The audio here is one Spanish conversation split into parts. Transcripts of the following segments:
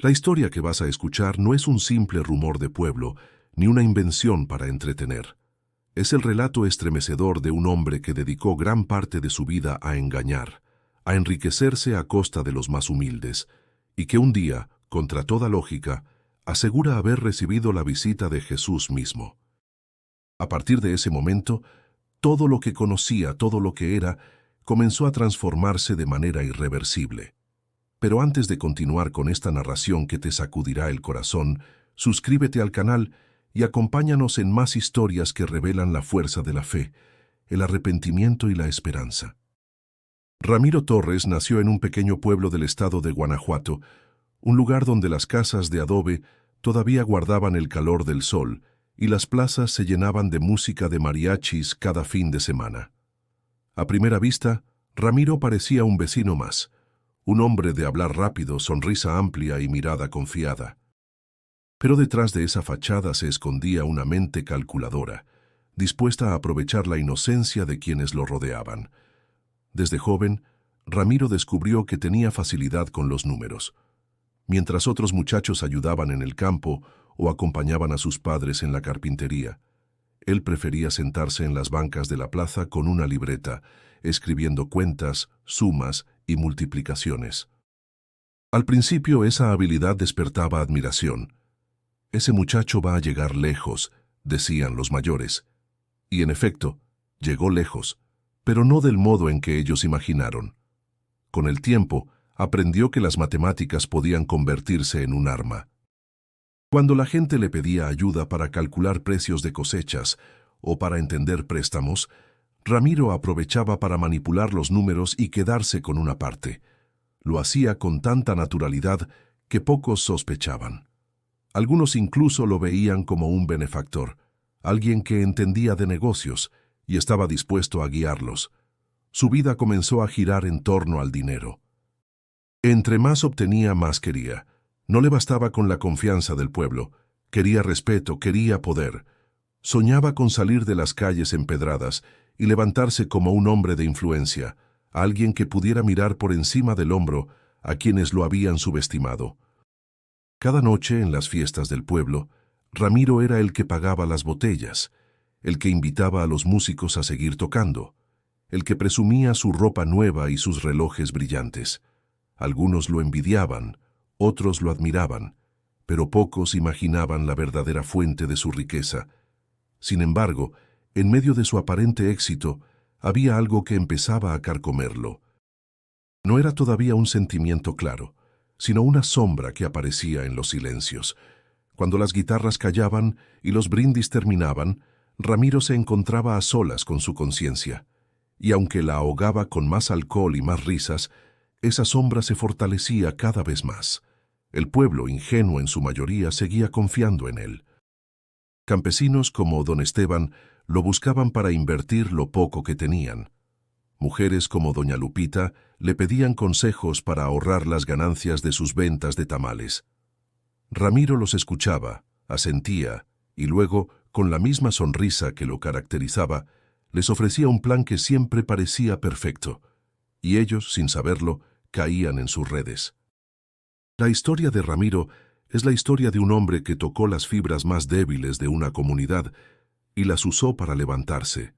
La historia que vas a escuchar no es un simple rumor de pueblo, ni una invención para entretener. Es el relato estremecedor de un hombre que dedicó gran parte de su vida a engañar, a enriquecerse a costa de los más humildes, y que un día, contra toda lógica, asegura haber recibido la visita de Jesús mismo. A partir de ese momento, todo lo que conocía, todo lo que era, comenzó a transformarse de manera irreversible. Pero antes de continuar con esta narración que te sacudirá el corazón, suscríbete al canal y acompáñanos en más historias que revelan la fuerza de la fe, el arrepentimiento y la esperanza. Ramiro Torres nació en un pequeño pueblo del estado de Guanajuato, un lugar donde las casas de adobe todavía guardaban el calor del sol y las plazas se llenaban de música de mariachis cada fin de semana. A primera vista, Ramiro parecía un vecino más, un hombre de hablar rápido, sonrisa amplia y mirada confiada. Pero detrás de esa fachada se escondía una mente calculadora, dispuesta a aprovechar la inocencia de quienes lo rodeaban. Desde joven, Ramiro descubrió que tenía facilidad con los números. Mientras otros muchachos ayudaban en el campo o acompañaban a sus padres en la carpintería, él prefería sentarse en las bancas de la plaza con una libreta, escribiendo cuentas, sumas y multiplicaciones. Al principio esa habilidad despertaba admiración. «Ese muchacho va a llegar lejos», decían los mayores. Y en efecto, llegó lejos, pero no del modo en que ellos imaginaron. Con el tiempo, aprendió que las matemáticas podían convertirse en un arma. Cuando la gente le pedía ayuda para calcular precios de cosechas o para entender préstamos, Ramiro aprovechaba para manipular los números y quedarse con una parte. Lo hacía con tanta naturalidad que pocos sospechaban. Algunos incluso lo veían como un benefactor, alguien que entendía de negocios y estaba dispuesto a guiarlos. Su vida comenzó a girar en torno al dinero. Entre más obtenía, más quería. No le bastaba con la confianza del pueblo. Quería respeto, quería poder. Soñaba con salir de las calles empedradas y levantarse como un hombre de influencia, alguien que pudiera mirar por encima del hombro a quienes lo habían subestimado. Cada noche en las fiestas del pueblo, Ramiro era el que pagaba las botellas, el que invitaba a los músicos a seguir tocando, el que presumía su ropa nueva y sus relojes brillantes. Algunos lo envidiaban, otros lo admiraban, pero pocos imaginaban la verdadera fuente de su riqueza. Sin embargo, en medio de su aparente éxito, había algo que empezaba a carcomerlo. No era todavía un sentimiento claro, sino una sombra que aparecía en los silencios. Cuando las guitarras callaban y los brindis terminaban, Ramiro se encontraba a solas con su conciencia, y aunque la ahogaba con más alcohol y más risas, esa sombra se fortalecía cada vez más. El pueblo, ingenuo en su mayoría, seguía confiando en él. Campesinos como don Esteban lo buscaban para invertir lo poco que tenían. Mujeres como doña Lupita le pedían consejos para ahorrar las ganancias de sus ventas de tamales. Ramiro los escuchaba, asentía, y luego, con la misma sonrisa que lo caracterizaba, les ofrecía un plan que siempre parecía perfecto, y ellos, sin saberlo, caían en sus redes. La historia de Ramiro es la historia de un hombre que tocó las fibras más débiles de una comunidad y las usó para levantarse.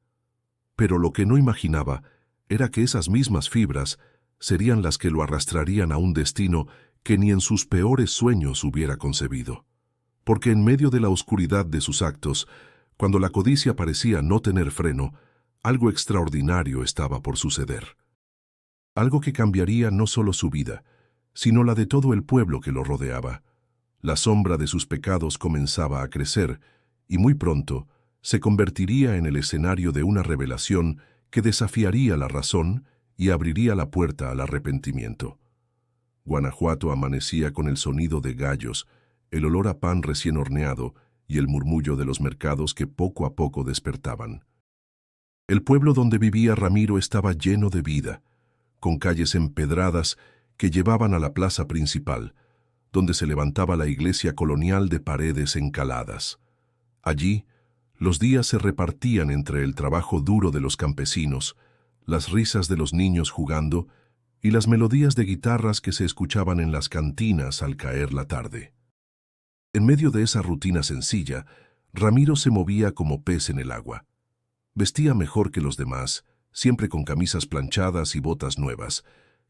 Pero lo que no imaginaba era que esas mismas fibras serían las que lo arrastrarían a un destino que ni en sus peores sueños hubiera concebido. Porque en medio de la oscuridad de sus actos, cuando la codicia parecía no tener freno, algo extraordinario estaba por suceder. Algo que cambiaría no solo su vida, sino la de todo el pueblo que lo rodeaba. La sombra de sus pecados comenzaba a crecer, y muy pronto se convertiría en el escenario de una revelación que desafiaría la razón y abriría la puerta al arrepentimiento. Guanajuato amanecía con el sonido de gallos, el olor a pan recién horneado y el murmullo de los mercados que poco a poco despertaban. El pueblo donde vivía Ramiro estaba lleno de vida, con calles empedradas que llevaban a la plaza principal, donde se levantaba la iglesia colonial de paredes encaladas. Allí, los días se repartían entre el trabajo duro de los campesinos, las risas de los niños jugando y las melodías de guitarras que se escuchaban en las cantinas al caer la tarde. En medio de esa rutina sencilla, Ramiro se movía como pez en el agua. Vestía mejor que los demás, siempre con camisas planchadas y botas nuevas.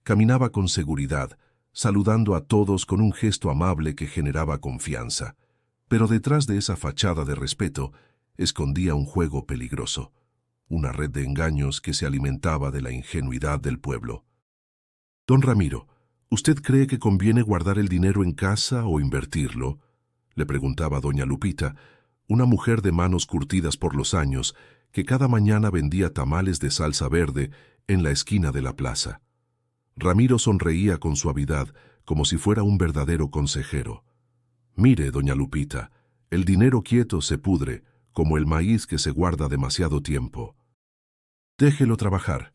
Caminaba con seguridad, saludando a todos con un gesto amable que generaba confianza. Pero detrás de esa fachada de respeto, escondía un juego peligroso, una red de engaños que se alimentaba de la ingenuidad del pueblo. «Don Ramiro, ¿usted cree que conviene guardar el dinero en casa o invertirlo?», le preguntaba doña Lupita, una mujer de manos curtidas por los años, que cada mañana vendía tamales de salsa verde en la esquina de la plaza. Ramiro sonreía con suavidad, como si fuera un verdadero consejero. «Mire, doña Lupita, el dinero quieto se pudre, como el maíz que se guarda demasiado tiempo. Déjelo trabajar,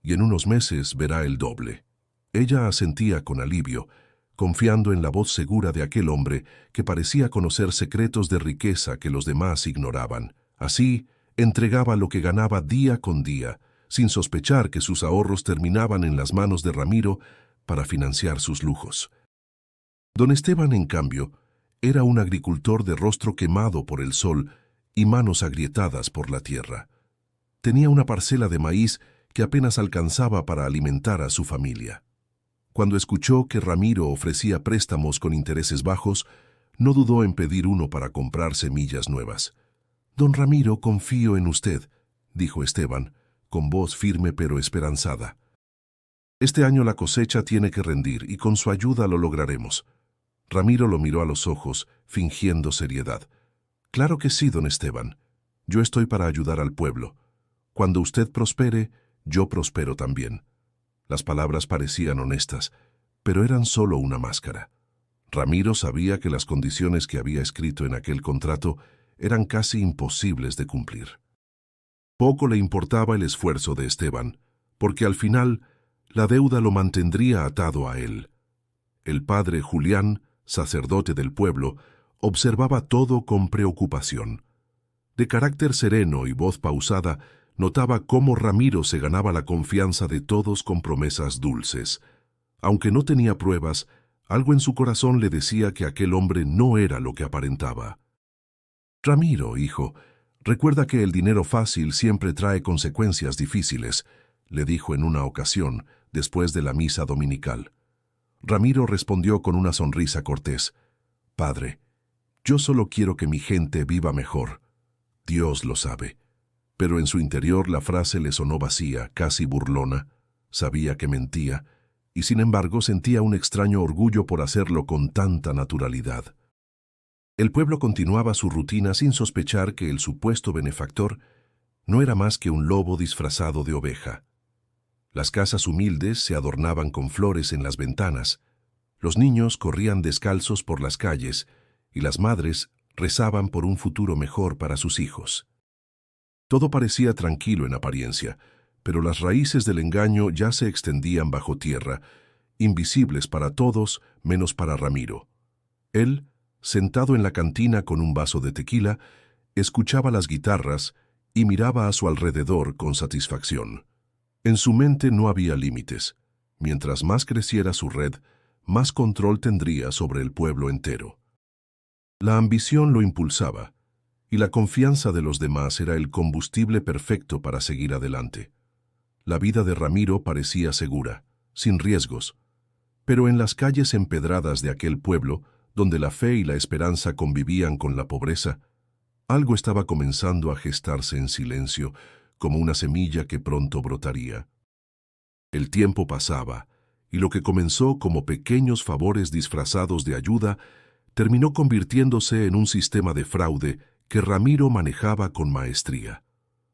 y en unos meses verá el doble». Ella asentía con alivio, confiando en la voz segura de aquel hombre que parecía conocer secretos de riqueza que los demás ignoraban. Así, entregaba lo que ganaba día con día, sin sospechar que sus ahorros terminaban en las manos de Ramiro para financiar sus lujos. Don Esteban, en cambio, era un agricultor de rostro quemado por el sol y manos agrietadas por la tierra. Tenía una parcela de maíz que apenas alcanzaba para alimentar a su familia. Cuando escuchó que Ramiro ofrecía préstamos con intereses bajos, no dudó en pedir uno para comprar semillas nuevas. «Don Ramiro, confío en usted», dijo Esteban, con voz firme pero esperanzada. «Este año la cosecha tiene que rendir y con su ayuda lo lograremos». Ramiro lo miró a los ojos, fingiendo seriedad. «Claro que sí, don Esteban. Yo estoy para ayudar al pueblo. Cuando usted prospere, yo prospero también». Las palabras parecían honestas, pero eran solo una máscara. Ramiro sabía que las condiciones que había escrito en aquel contrato eran casi imposibles de cumplir. Poco le importaba el esfuerzo de Esteban, porque al final la deuda lo mantendría atado a él. El padre Julián, sacerdote del pueblo, observaba todo con preocupación. De carácter sereno y voz pausada, notaba cómo Ramiro se ganaba la confianza de todos con promesas dulces. Aunque no tenía pruebas, algo en su corazón le decía que aquel hombre no era lo que aparentaba. «Ramiro, hijo, recuerda que el dinero fácil siempre trae consecuencias difíciles», le dijo en una ocasión, después de la misa dominical. Ramiro respondió con una sonrisa cortés: «Padre, yo solo quiero que mi gente viva mejor. Dios lo sabe». Pero en su interior la frase le sonó vacía, casi burlona. Sabía que mentía, y sin embargo sentía un extraño orgullo por hacerlo con tanta naturalidad. El pueblo continuaba su rutina sin sospechar que el supuesto benefactor no era más que un lobo disfrazado de oveja. Las casas humildes se adornaban con flores en las ventanas, los niños corrían descalzos por las calles y las madres rezaban por un futuro mejor para sus hijos. Todo parecía tranquilo en apariencia, pero las raíces del engaño ya se extendían bajo tierra, invisibles para todos menos para Ramiro. Él, sentado en la cantina con un vaso de tequila, escuchaba las guitarras y miraba a su alrededor con satisfacción. En su mente no había límites. Mientras más creciera su red, más control tendría sobre el pueblo entero. La ambición lo impulsaba, y la confianza de los demás era el combustible perfecto para seguir adelante. La vida de Ramiro parecía segura, sin riesgos, pero en las calles empedradas de aquel pueblo, donde la fe y la esperanza convivían con la pobreza, algo estaba comenzando a gestarse en silencio, como una semilla que pronto brotaría. El tiempo pasaba, y lo que comenzó como pequeños favores disfrazados de ayuda terminó convirtiéndose en un sistema de fraude que Ramiro manejaba con maestría.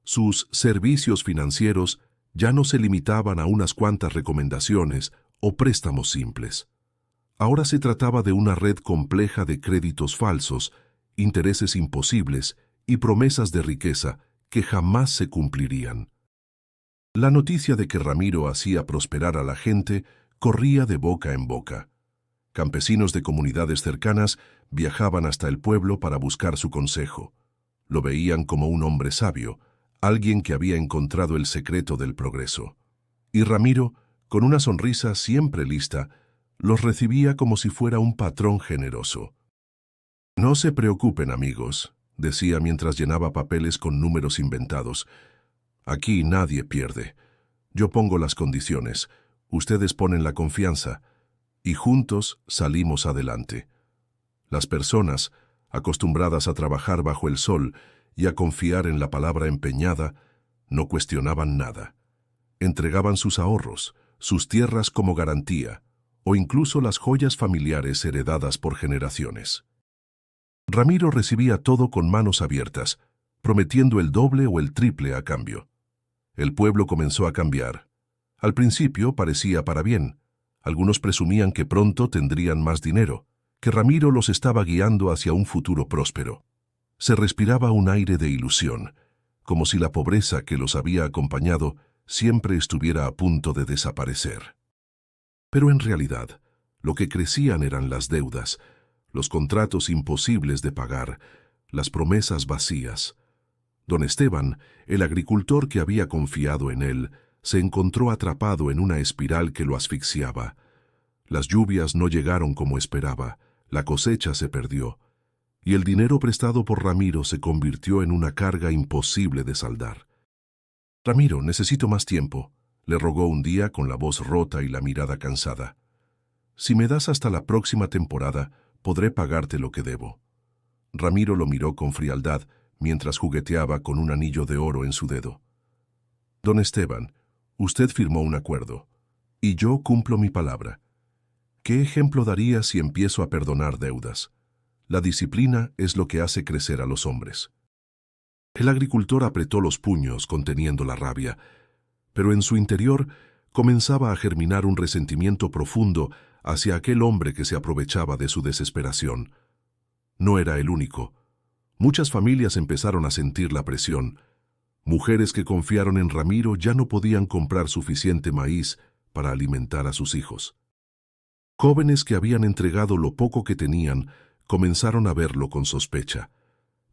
Sus servicios financieros ya no se limitaban a unas cuantas recomendaciones o préstamos simples. Ahora se trataba de una red compleja de créditos falsos, intereses imposibles y promesas de riqueza que jamás se cumplirían. La noticia de que Ramiro hacía prosperar a la gente corría de boca en boca. Campesinos de comunidades cercanas viajaban hasta el pueblo para buscar su consejo. Lo veían como un hombre sabio, alguien que había encontrado el secreto del progreso. Y Ramiro, Con una sonrisa siempre lista, los recibía como si fuera un patrón generoso. «No se preocupen, amigos», decía mientras llenaba papeles con números inventados. «Aquí nadie pierde. Yo pongo las condiciones, ustedes ponen la confianza, y juntos salimos adelante». Las personas, acostumbradas a trabajar bajo el sol y a confiar en la palabra empeñada, no cuestionaban nada. Entregaban sus ahorros, sus tierras como garantía, o incluso las joyas familiares heredadas por generaciones. Ramiro recibía todo con manos abiertas, prometiendo el doble o el triple a cambio. El pueblo comenzó a cambiar. Al principio parecía para bien. Algunos presumían que pronto tendrían más dinero, que Ramiro los estaba guiando hacia un futuro próspero. Se respiraba un aire de ilusión, como si la pobreza que los había acompañado siempre estuviera a punto de desaparecer. Pero en realidad, lo que crecían eran las deudas, los contratos imposibles de pagar, las promesas vacías. Don Esteban, el agricultor que había confiado en él, se encontró atrapado en una espiral que lo asfixiaba. Las lluvias no llegaron como esperaba, la cosecha se perdió, y el dinero prestado por Ramiro se convirtió en una carga imposible de saldar. «Ramiro, necesito más tiempo», le rogó un día con la voz rota y la mirada cansada. «Si me das hasta la próxima temporada, podré pagarte lo que debo». Ramiro lo miró con frialdad mientras jugueteaba con un anillo de oro en su dedo. «Don Esteban, usted firmó un acuerdo, y yo cumplo mi palabra. ¿Qué ejemplo daría si empiezo a perdonar deudas? La disciplina es lo que hace crecer a los hombres». El agricultor apretó los puños conteniendo la rabia, pero en su interior comenzaba a germinar un resentimiento profundo hacia aquel hombre que se aprovechaba de su desesperación. No era el único. Muchas familias empezaron a sentir la presión. Mujeres que confiaron en Ramiro ya no podían comprar suficiente maíz para alimentar a sus hijos. Jóvenes que habían entregado lo poco que tenían comenzaron a verlo con sospecha,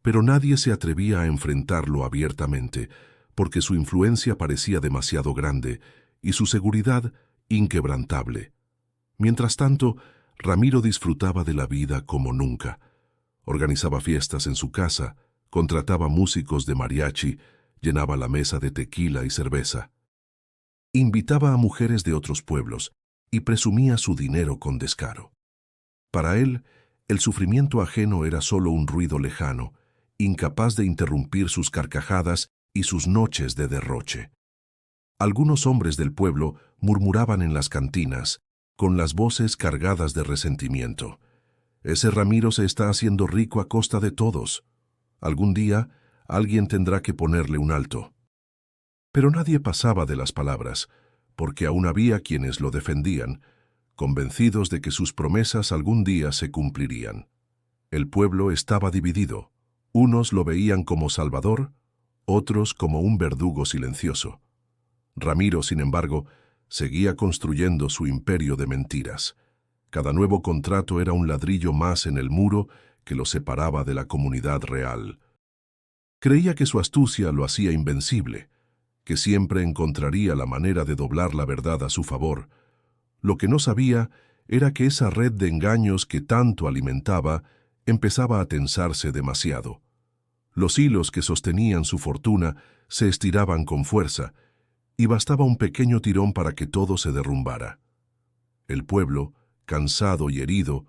pero nadie se atrevía a enfrentarlo abiertamente, porque su influencia parecía demasiado grande y su seguridad inquebrantable. Mientras tanto, Ramiro disfrutaba de la vida como nunca. Organizaba fiestas en su casa, contrataba músicos de mariachi, llenaba la mesa de tequila y cerveza. Invitaba a mujeres de otros pueblos y presumía su dinero con descaro. Para él, el sufrimiento ajeno era solo un ruido lejano, incapaz de interrumpir sus carcajadas y sus noches de derroche. Algunos hombres del pueblo murmuraban en las cantinas, con las voces cargadas de resentimiento. «Ese Ramiro se está haciendo rico a costa de todos. Algún día, alguien tendrá que ponerle un alto». Pero nadie pasaba de las palabras, porque aún había quienes lo defendían, convencidos de que sus promesas algún día se cumplirían. El pueblo estaba dividido. Unos lo veían como salvador, otros como un verdugo silencioso. Ramiro, sin embargo, seguía construyendo su imperio de mentiras. Cada nuevo contrato era un ladrillo más en el muro que lo separaba de la comunidad real. Creía que su astucia lo hacía invencible, que siempre encontraría la manera de doblar la verdad a su favor. Lo que no sabía era que esa red de engaños que tanto alimentaba empezaba a tensarse demasiado. Los hilos que sostenían su fortuna se estiraban con fuerza, y bastaba un pequeño tirón para que todo se derrumbara. El pueblo, cansado y herido,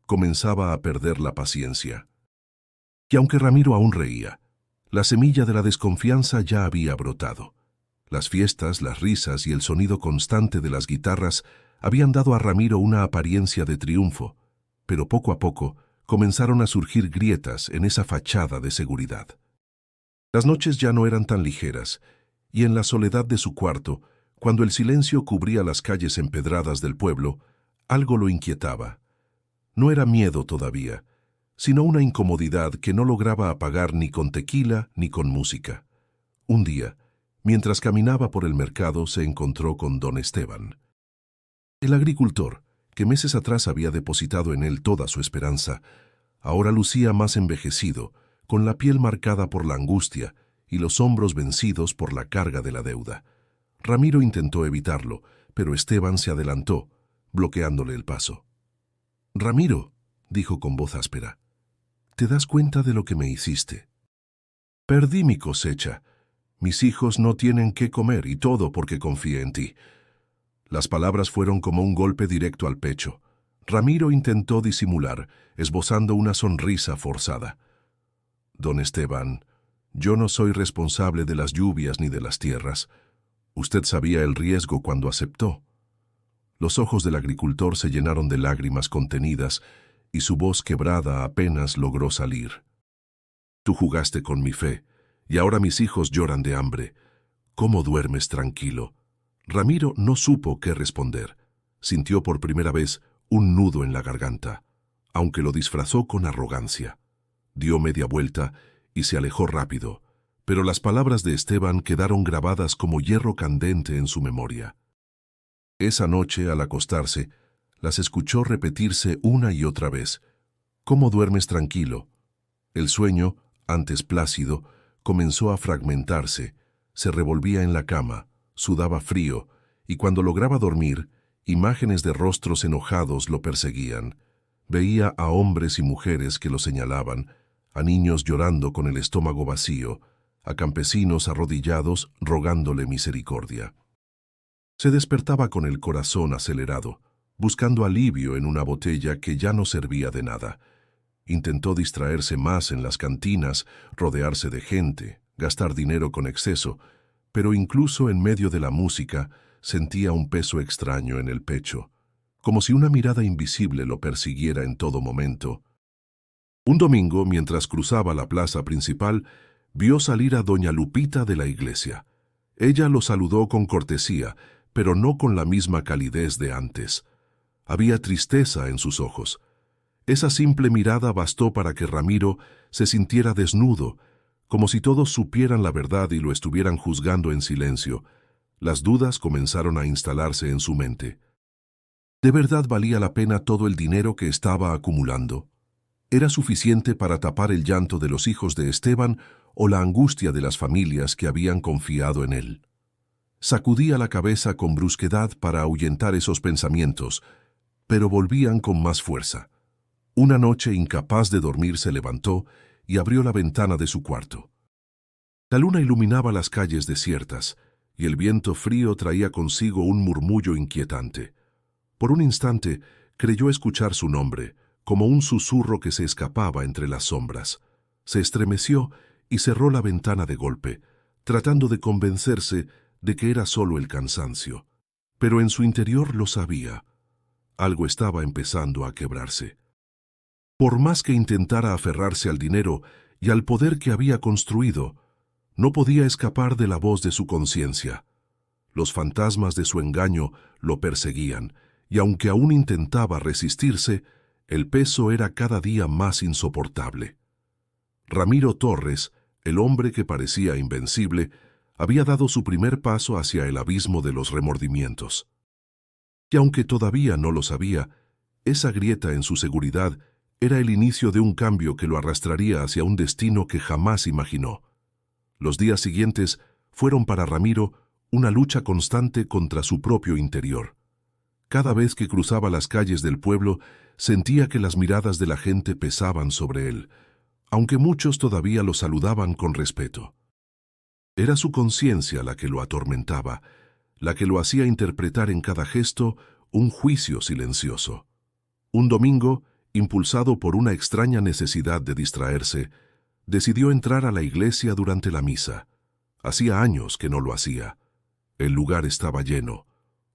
comenzaba a perder la paciencia. Y aunque Ramiro aún reía, la semilla de la desconfianza ya había brotado. Las fiestas, las risas y el sonido constante de las guitarras habían dado a Ramiro una apariencia de triunfo, pero poco a poco comenzaron a surgir grietas en esa fachada de seguridad. Las noches ya no eran tan ligeras, y en la soledad de su cuarto, cuando el silencio cubría las calles empedradas del pueblo, algo lo inquietaba. No era miedo todavía, sino una incomodidad que no lograba apagar ni con tequila ni con música. Un día, mientras caminaba por el mercado, se encontró con don Esteban. El agricultor, que meses atrás había depositado en él toda su esperanza, ahora lucía más envejecido, con la piel marcada por la angustia y los hombros vencidos por la carga de la deuda. Ramiro intentó evitarlo, pero Esteban se adelantó, bloqueándole el paso. «Ramiro», dijo con voz áspera, «¿te das cuenta de lo que me hiciste? Perdí mi cosecha. Mis hijos no tienen qué comer y todo porque confié en ti». Las palabras fueron como un golpe directo al pecho. Ramiro intentó disimular, esbozando una sonrisa forzada. «Don Esteban, yo no soy responsable de las lluvias ni de las tierras. Usted sabía el riesgo cuando aceptó». Los ojos del agricultor se llenaron de lágrimas contenidas y su voz quebrada apenas logró salir. «Tú jugaste con mi fe, y ahora mis hijos lloran de hambre. ¿Cómo duermes tranquilo?». Ramiro no supo qué responder. Sintió por primera vez un nudo en la garganta, aunque lo disfrazó con arrogancia. Dio media vuelta y se alejó rápido, pero las palabras de Esteban quedaron grabadas como hierro candente en su memoria. Esa noche, al acostarse, las escuchó repetirse una y otra vez. «¿Cómo duermes tranquilo?». El sueño, antes plácido, comenzó a fragmentarse, se revolvía en la cama, sudaba frío, y cuando lograba dormir, imágenes de rostros enojados lo perseguían. Veía a hombres y mujeres que lo señalaban, a niños llorando con el estómago vacío, a campesinos arrodillados rogándole misericordia. Se despertaba con el corazón acelerado, buscando alivio en una botella que ya no servía de nada. Intentó distraerse más en las cantinas, rodearse de gente, gastar dinero con exceso, pero incluso en medio de la música sentía un peso extraño en el pecho, como si una mirada invisible lo persiguiera en todo momento. Un domingo, mientras cruzaba la plaza principal, vio salir a doña Lupita de la iglesia. Ella lo saludó con cortesía, pero no con la misma calidez de antes. Había tristeza en sus ojos. Esa simple mirada bastó para que Ramiro se sintiera desnudo, como si todos supieran la verdad y lo estuvieran juzgando en silencio. Las dudas comenzaron a instalarse en su mente. ¿De verdad valía la pena todo el dinero que estaba acumulando? ¿Era suficiente para tapar el llanto de los hijos de Esteban o la angustia de las familias que habían confiado en él? Sacudía la cabeza con brusquedad para ahuyentar esos pensamientos, pero volvían con más fuerza. Una noche, incapaz de dormir, se levantó y abrió la ventana de su cuarto. La luna iluminaba las calles desiertas, y el viento frío traía consigo un murmullo inquietante. Por un instante creyó escuchar su nombre, como un susurro que se escapaba entre las sombras. Se estremeció y cerró la ventana de golpe, tratando de convencerse de que era solo el cansancio. Pero en su interior lo sabía. Algo estaba empezando a quebrarse. Por más que intentara aferrarse al dinero y al poder que había construido, no podía escapar de la voz de su conciencia. Los fantasmas de su engaño lo perseguían, y aunque aún intentaba resistirse, el peso era cada día más insoportable. Ramiro Torres, el hombre que parecía invencible, había dado su primer paso hacia el abismo de los remordimientos. Y aunque todavía no lo sabía, esa grieta en su seguridad era el inicio de un cambio que lo arrastraría hacia un destino que jamás imaginó. Los días siguientes fueron para Ramiro una lucha constante contra su propio interior. Cada vez que cruzaba las calles del pueblo, sentía que las miradas de la gente pesaban sobre él, aunque muchos todavía lo saludaban con respeto. Era su conciencia la que lo atormentaba, la que lo hacía interpretar en cada gesto un juicio silencioso. Un domingo, impulsado por una extraña necesidad de distraerse, decidió entrar a la iglesia durante la misa. Hacía años que no lo hacía. El lugar estaba lleno.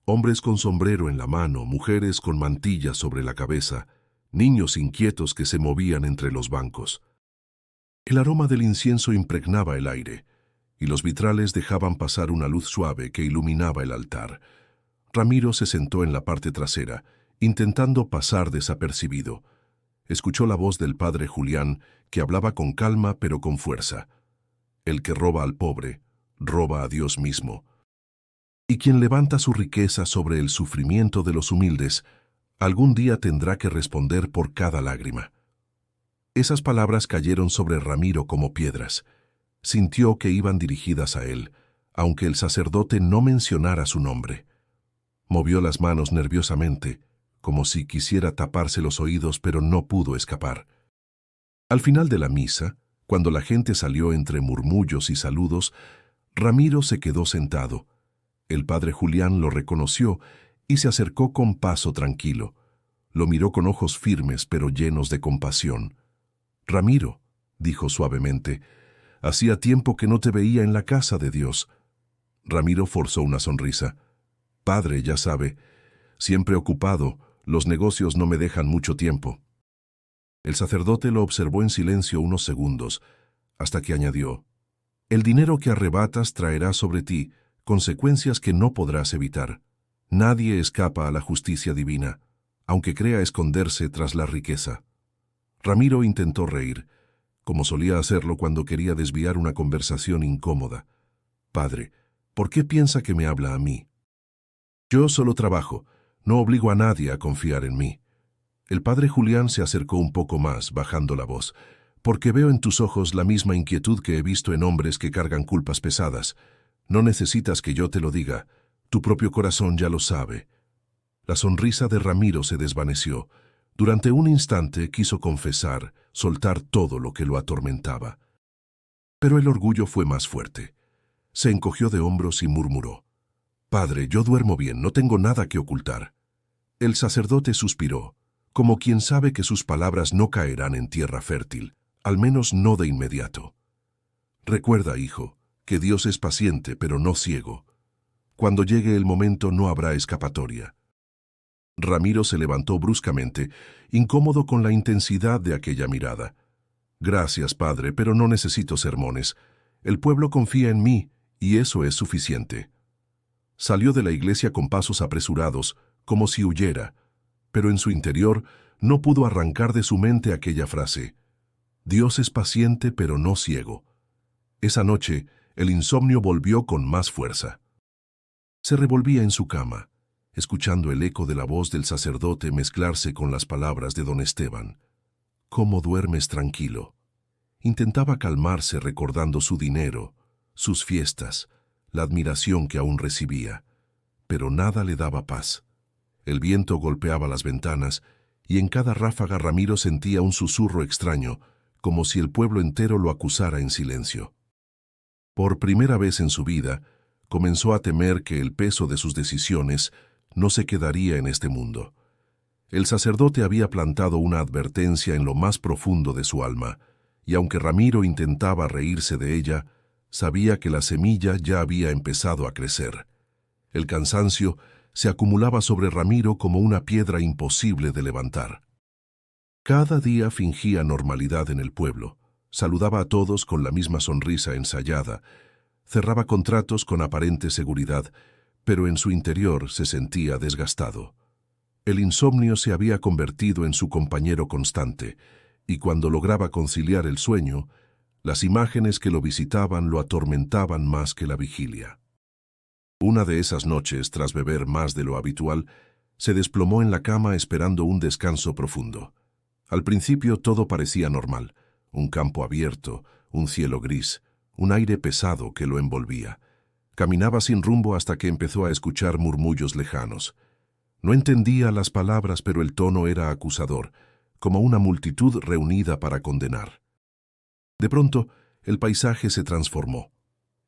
Hombres con sombrero en la mano, mujeres con mantillas sobre la cabeza, niños inquietos que se movían entre los bancos. El aroma del incienso impregnaba el aire, y los vitrales dejaban pasar una luz suave que iluminaba el altar. Ramiro se sentó en la parte trasera, intentando pasar desapercibido. Escuchó la voz del padre Julián, que hablaba con calma pero con fuerza. El que roba al pobre, roba a Dios mismo. Y quien levanta su riqueza sobre el sufrimiento de los humildes, algún día tendrá que responder por cada lágrima. Esas palabras cayeron sobre Ramiro como piedras. Sintió que iban dirigidas a él, aunque el sacerdote no mencionara su nombre. Movió las manos nerviosamente, como si quisiera taparse los oídos, pero no pudo escapar. Al final de la misa, cuando la gente salió entre murmullos y saludos, Ramiro se quedó sentado. El padre Julián lo reconoció y se acercó con paso tranquilo. Lo miró con ojos firmes pero llenos de compasión. «Ramiro», dijo suavemente, «hacía tiempo que no te veía en la casa de Dios». Ramiro forzó una sonrisa. «Padre, ya sabe, siempre ocupado, los negocios no me dejan mucho tiempo». El sacerdote lo observó en silencio unos segundos, hasta que añadió: «El dinero que arrebatas traerá sobre ti consecuencias que no podrás evitar. Nadie escapa a la justicia divina, aunque crea esconderse tras la riqueza». Ramiro intentó reír, como solía hacerlo cuando quería desviar una conversación incómoda. «Padre, ¿por qué piensa que me habla a mí? Yo solo trabajo, no obligo a nadie a confiar en mí». El padre Julián se acercó un poco más, bajando la voz. «Porque veo en tus ojos la misma inquietud que he visto en hombres que cargan culpas pesadas. No necesitas que yo te lo diga, tu propio corazón ya lo sabe». La sonrisa de Ramiro se desvaneció. Durante un instante quiso confesar, soltar todo lo que lo atormentaba. Pero el orgullo fue más fuerte. Se encogió de hombros y murmuró: «Padre, yo duermo bien, no tengo nada que ocultar». El sacerdote suspiró, como quien sabe que sus palabras no caerán en tierra fértil, al menos no de inmediato. «Recuerda, hijo, que Dios es paciente pero no ciego. Cuando llegue el momento no habrá escapatoria». Ramiro se levantó bruscamente, incómodo con la intensidad de aquella mirada. «Gracias, padre, pero no necesito sermones. El pueblo confía en mí, y eso es suficiente». Salió de la iglesia con pasos apresurados, como si huyera, pero en su interior no pudo arrancar de su mente aquella frase: «Dios es paciente pero no ciego». Esa noche, el insomnio volvió con más fuerza. Se revolvía en su cama, escuchando el eco de la voz del sacerdote mezclarse con las palabras de don Esteban. «¿Cómo duermes tranquilo?». Intentaba calmarse recordando su dinero, sus fiestas, la admiración que aún recibía, pero nada le daba paz. El viento golpeaba las ventanas y en cada ráfaga Ramiro sentía un susurro extraño, como si el pueblo entero lo acusara en silencio. Por primera vez en su vida, comenzó a temer que el peso de sus decisiones no se quedaría en este mundo. El sacerdote había plantado una advertencia en lo más profundo de su alma, y aunque Ramiro intentaba reírse de ella, sabía que la semilla ya había empezado a crecer. El cansancio se acumulaba sobre Ramiro como una piedra imposible de levantar. Cada día fingía normalidad en el pueblo, saludaba a todos con la misma sonrisa ensayada, cerraba contratos con aparente seguridad, pero en su interior se sentía desgastado. El insomnio se había convertido en su compañero constante, y cuando lograba conciliar el sueño, las imágenes que lo visitaban lo atormentaban más que la vigilia. Una de esas noches, tras beber más de lo habitual, se desplomó en la cama esperando un descanso profundo. Al principio todo parecía normal: un campo abierto, un cielo gris, un aire pesado que lo envolvía. Caminaba sin rumbo hasta que empezó a escuchar murmullos lejanos. No entendía las palabras, pero el tono era acusador, como una multitud reunida para condenar. De pronto, el paisaje se transformó.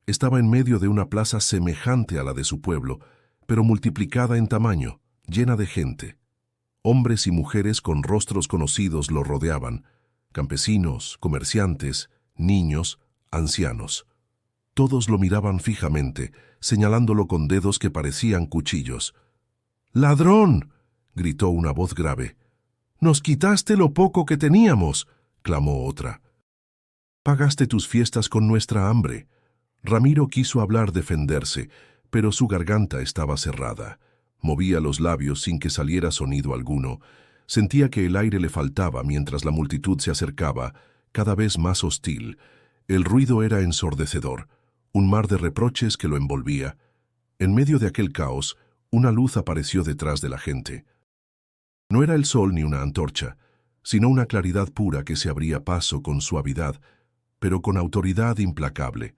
Estaba en medio de una plaza semejante a la de su pueblo, pero multiplicada en tamaño, llena de gente. Hombres y mujeres con rostros conocidos lo rodeaban: campesinos, comerciantes, niños, ancianos. Todos lo miraban fijamente, señalándolo con dedos que parecían cuchillos. «¡Ladrón!», gritó una voz grave. «¡Nos quitaste lo poco que teníamos!», clamó otra. «Pagaste tus fiestas con nuestra hambre». Ramiro quiso hablar, defenderse, pero su garganta estaba cerrada. Movía los labios sin que saliera sonido alguno. Sentía que el aire le faltaba mientras la multitud se acercaba, cada vez más hostil. El ruido era ensordecedor, un mar de reproches que lo envolvía. En medio de aquel caos, una luz apareció detrás de la gente. No era el sol ni una antorcha, sino una claridad pura que se abría paso con suavidad, pero con autoridad implacable.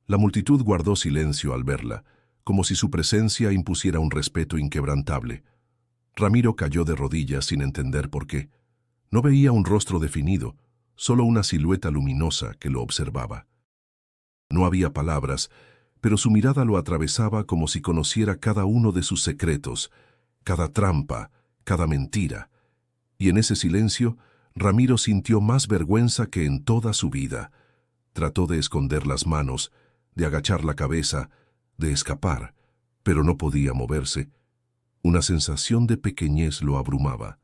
La multitud guardó silencio al verla, como si su presencia impusiera un respeto inquebrantable. Ramiro cayó de rodillas sin entender por qué. No veía un rostro definido, solo una silueta luminosa que lo observaba. No había palabras, pero su mirada lo atravesaba como si conociera cada uno de sus secretos, cada trampa, cada mentira. Y en ese silencio, Ramiro sintió más vergüenza que en toda su vida. Trató de esconder las manos, de agachar la cabeza, de escapar, pero no podía moverse. Una sensación de pequeñez lo abrumaba.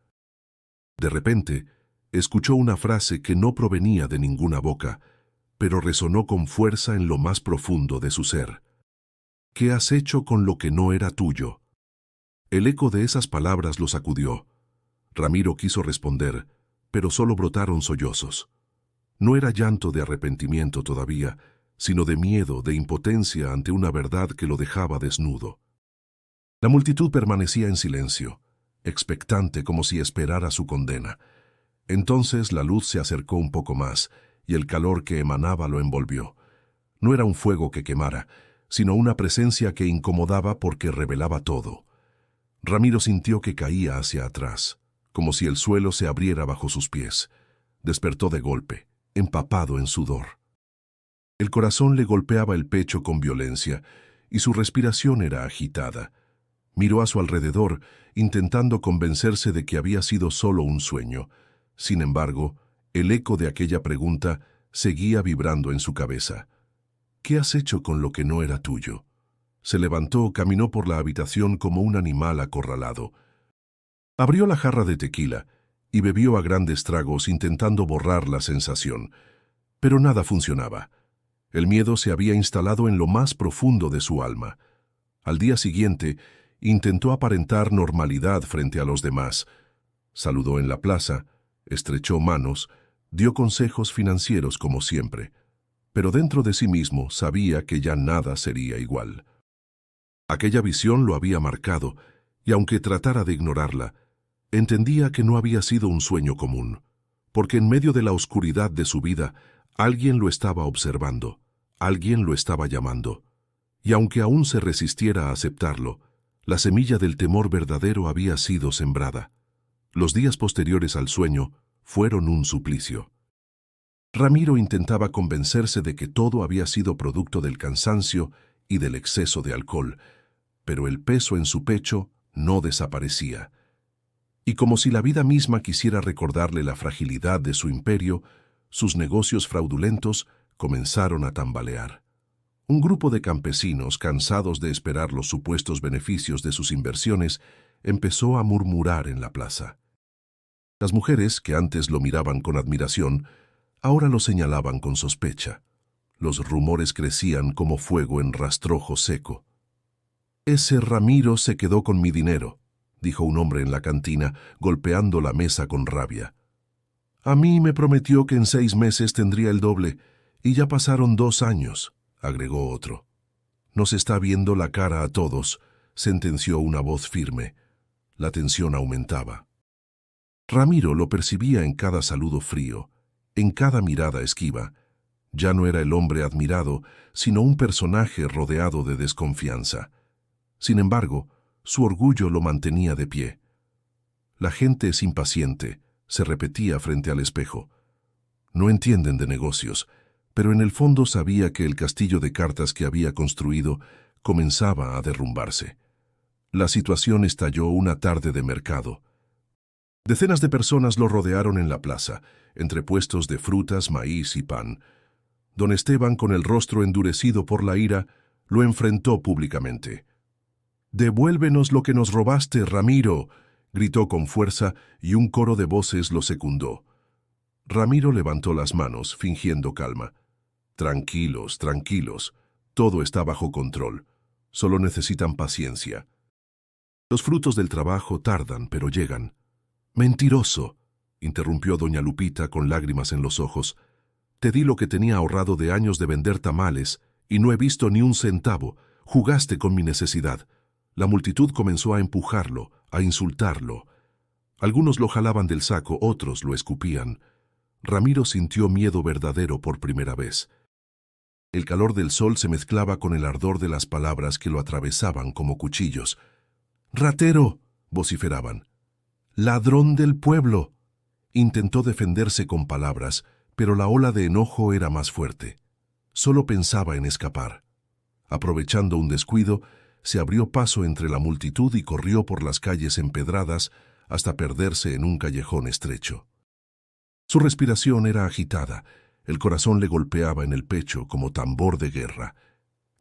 De repente, escuchó una frase que no provenía de ninguna boca, pero resonó con fuerza en lo más profundo de su ser. ¿Qué has hecho con lo que no era tuyo? El eco de esas palabras lo sacudió. Ramiro quiso responder, pero solo brotaron sollozos. No era llanto de arrepentimiento todavía, sino de miedo, de impotencia ante una verdad que lo dejaba desnudo. La multitud permanecía en silencio, expectante como si esperara su condena. Entonces la luz se acercó un poco más, y el calor que emanaba lo envolvió. No era un fuego que quemara, sino una presencia que incomodaba porque revelaba todo. Ramiro sintió que caía hacia atrás, como si el suelo se abriera bajo sus pies. Despertó de golpe, empapado en sudor. El corazón le golpeaba el pecho con violencia, y su respiración era agitada. Miró a su alrededor, intentando convencerse de que había sido solo un sueño. Sin embargo, el eco de aquella pregunta seguía vibrando en su cabeza. ¿Qué has hecho con lo que no era tuyo? Se levantó, caminó por la habitación como un animal acorralado. Abrió la jarra de tequila y bebió a grandes tragos intentando borrar la sensación. Pero nada funcionaba. El miedo se había instalado en lo más profundo de su alma. Al día siguiente, intentó aparentar normalidad frente a los demás. Saludó en la plaza, estrechó manos, dio consejos financieros como siempre. Pero dentro de sí mismo sabía que ya nada sería igual. Aquella visión lo había marcado, y aunque tratara de ignorarla, entendía que no había sido un sueño común, porque en medio de la oscuridad de su vida, alguien lo estaba observando, alguien lo estaba llamando, y aunque aún se resistiera a aceptarlo, la semilla del temor verdadero había sido sembrada. Los días posteriores al sueño fueron un suplicio. Ramiro intentaba convencerse de que todo había sido producto del cansancio y del exceso de alcohol, pero el peso en su pecho no desaparecía. Y como si la vida misma quisiera recordarle la fragilidad de su imperio, sus negocios fraudulentos comenzaron a tambalear. Un grupo de campesinos, cansados de esperar los supuestos beneficios de sus inversiones, empezó a murmurar en la plaza. Las mujeres, que antes lo miraban con admiración, ahora lo señalaban con sospecha. Los rumores crecían como fuego en rastrojo seco. «Ese Ramiro se quedó con mi dinero», dijo un hombre en la cantina, golpeando la mesa con rabia. «A mí me prometió que en 6 meses tendría el doble, y ya pasaron 2 años», agregó otro. «Nos está viendo la cara a todos», sentenció una voz firme. La tensión aumentaba. Ramiro lo percibía en cada saludo frío, en cada mirada esquiva. Ya no era el hombre admirado, sino un personaje rodeado de desconfianza. Sin embargo, su orgullo lo mantenía de pie. «La gente es impaciente», se repetía frente al espejo. «No entienden de negocios», pero en el fondo sabía que el castillo de cartas que había construido comenzaba a derrumbarse. La situación estalló una tarde de mercado. Decenas de personas lo rodearon en la plaza, entre puestos de frutas, maíz y pan. Don Esteban, con el rostro endurecido por la ira, lo enfrentó públicamente. «Devuélvenos lo que nos robaste, Ramiro», gritó con fuerza, y un coro de voces lo secundó. Ramiro levantó las manos, fingiendo calma. «Tranquilos, tranquilos, todo está bajo control. Solo necesitan paciencia. Los frutos del trabajo tardan, pero llegan». «Mentiroso», interrumpió doña Lupita con lágrimas en los ojos. «Te di lo que tenía ahorrado de años de vender tamales, y no he visto ni un centavo. Jugaste con mi necesidad». La multitud comenzó a empujarlo, a insultarlo. Algunos lo jalaban del saco, otros lo escupían. Ramiro sintió miedo verdadero por primera vez. El calor del sol se mezclaba con el ardor de las palabras que lo atravesaban como cuchillos. «¡Ratero!», vociferaban. «¡Ladrón del pueblo!». Intentó defenderse con palabras, pero la ola de enojo era más fuerte. Solo pensaba en escapar. Aprovechando un descuido, se abrió paso entre la multitud y corrió por las calles empedradas hasta perderse en un callejón estrecho. Su respiración era agitada, el corazón le golpeaba en el pecho como tambor de guerra.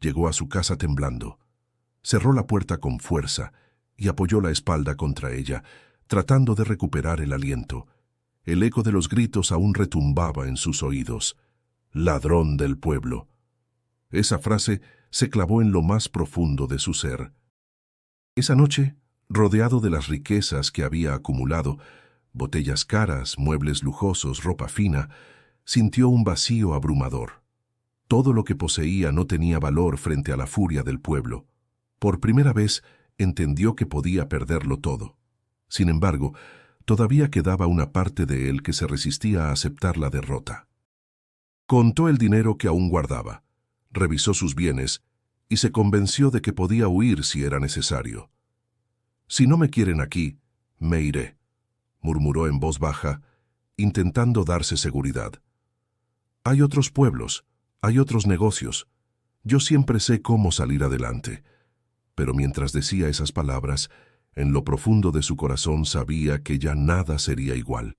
Llegó a su casa temblando. Cerró la puerta con fuerza y apoyó la espalda contra ella, tratando de recuperar el aliento. El eco de los gritos aún retumbaba en sus oídos. «Ladrón del pueblo». Esa frase se clavó en lo más profundo de su ser. Esa noche, rodeado de las riquezas que había acumulado, botellas caras, muebles lujosos, ropa fina, sintió un vacío abrumador. Todo lo que poseía no tenía valor frente a la furia del pueblo. Por primera vez, entendió que podía perderlo todo. Sin embargo, todavía quedaba una parte de él que se resistía a aceptar la derrota. Contó el dinero que aún guardaba, revisó sus bienes y se convenció de que podía huir si era necesario. «Si no me quieren aquí, me iré», murmuró en voz baja, intentando darse seguridad. «Hay otros pueblos, hay otros negocios. Yo siempre sé cómo salir adelante». Pero mientras decía esas palabras, en lo profundo de su corazón sabía que ya nada sería igual.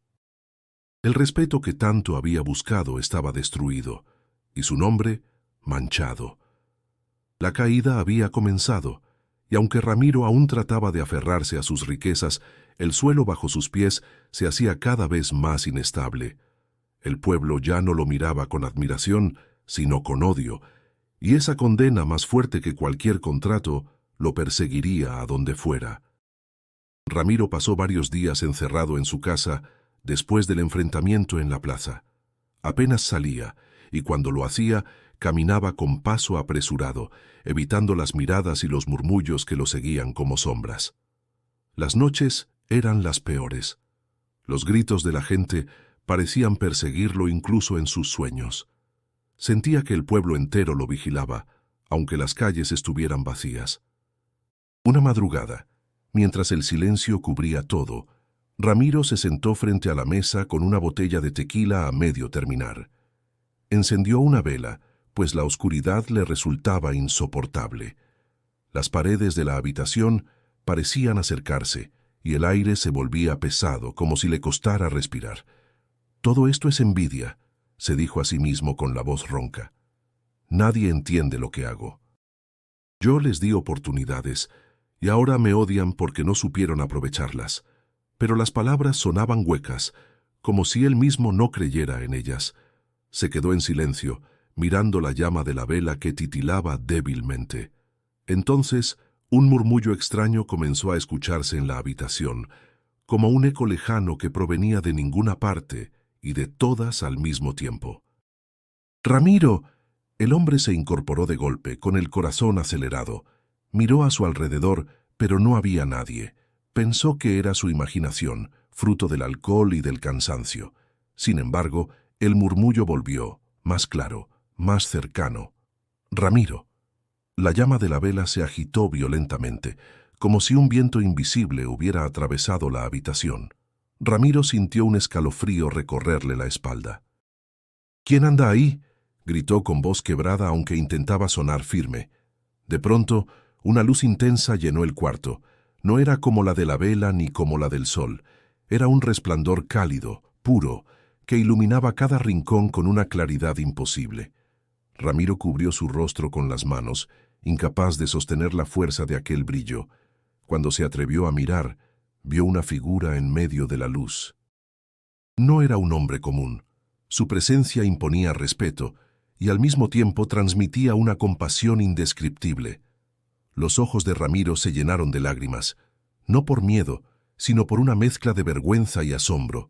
El respeto que tanto había buscado estaba destruido, y su nombre manchado. La caída había comenzado, y aunque Ramiro aún trataba de aferrarse a sus riquezas, el suelo bajo sus pies se hacía cada vez más inestable. El pueblo ya no lo miraba con admiración, sino con odio, y esa condena más fuerte que cualquier contrato lo perseguiría a donde fuera. Ramiro pasó varios días encerrado en su casa después del enfrentamiento en la plaza. Apenas salía, y cuando lo hacía, caminaba con paso apresurado, evitando las miradas y los murmullos que lo seguían como sombras. Las noches eran las peores. Los gritos de la gente parecían perseguirlo incluso en sus sueños. Sentía que el pueblo entero lo vigilaba, aunque las calles estuvieran vacías. Una madrugada, mientras el silencio cubría todo, Ramiro se sentó frente a la mesa con una botella de tequila a medio terminar. Encendió una vela, pues la oscuridad le resultaba insoportable. Las paredes de la habitación parecían acercarse, y el aire se volvía pesado, como si le costara respirar. «Todo esto es envidia», se dijo a sí mismo con la voz ronca. «Nadie entiende lo que hago. Yo les di oportunidades, y ahora me odian porque no supieron aprovecharlas». Pero las palabras sonaban huecas, como si él mismo no creyera en ellas. Se quedó en silencio, mirando la llama de la vela que titilaba débilmente. Entonces, un murmullo extraño comenzó a escucharse en la habitación, como un eco lejano que provenía de ninguna parte y de todas al mismo tiempo. «¡Ramiro!». El hombre se incorporó de golpe, con el corazón acelerado. Miró a su alrededor, pero no había nadie. Pensó que era su imaginación, fruto del alcohol y del cansancio. Sin embargo, el murmullo volvió, más claro, más cercano. «Ramiro». La llama de la vela se agitó violentamente, como si un viento invisible hubiera atravesado la habitación. Ramiro sintió un escalofrío recorrerle la espalda. «¿Quién anda ahí?», gritó con voz quebrada aunque intentaba sonar firme. De pronto, una luz intensa llenó el cuarto. No era como la de la vela ni como la del sol. Era un resplandor cálido, puro, que iluminaba cada rincón con una claridad imposible. Ramiro cubrió su rostro con las manos, incapaz de sostener la fuerza de aquel brillo. Cuando se atrevió a mirar, vio una figura en medio de la luz. No era un hombre común. Su presencia imponía respeto y al mismo tiempo transmitía una compasión indescriptible. Los ojos de Ramiro se llenaron de lágrimas, no por miedo, sino por una mezcla de vergüenza y asombro.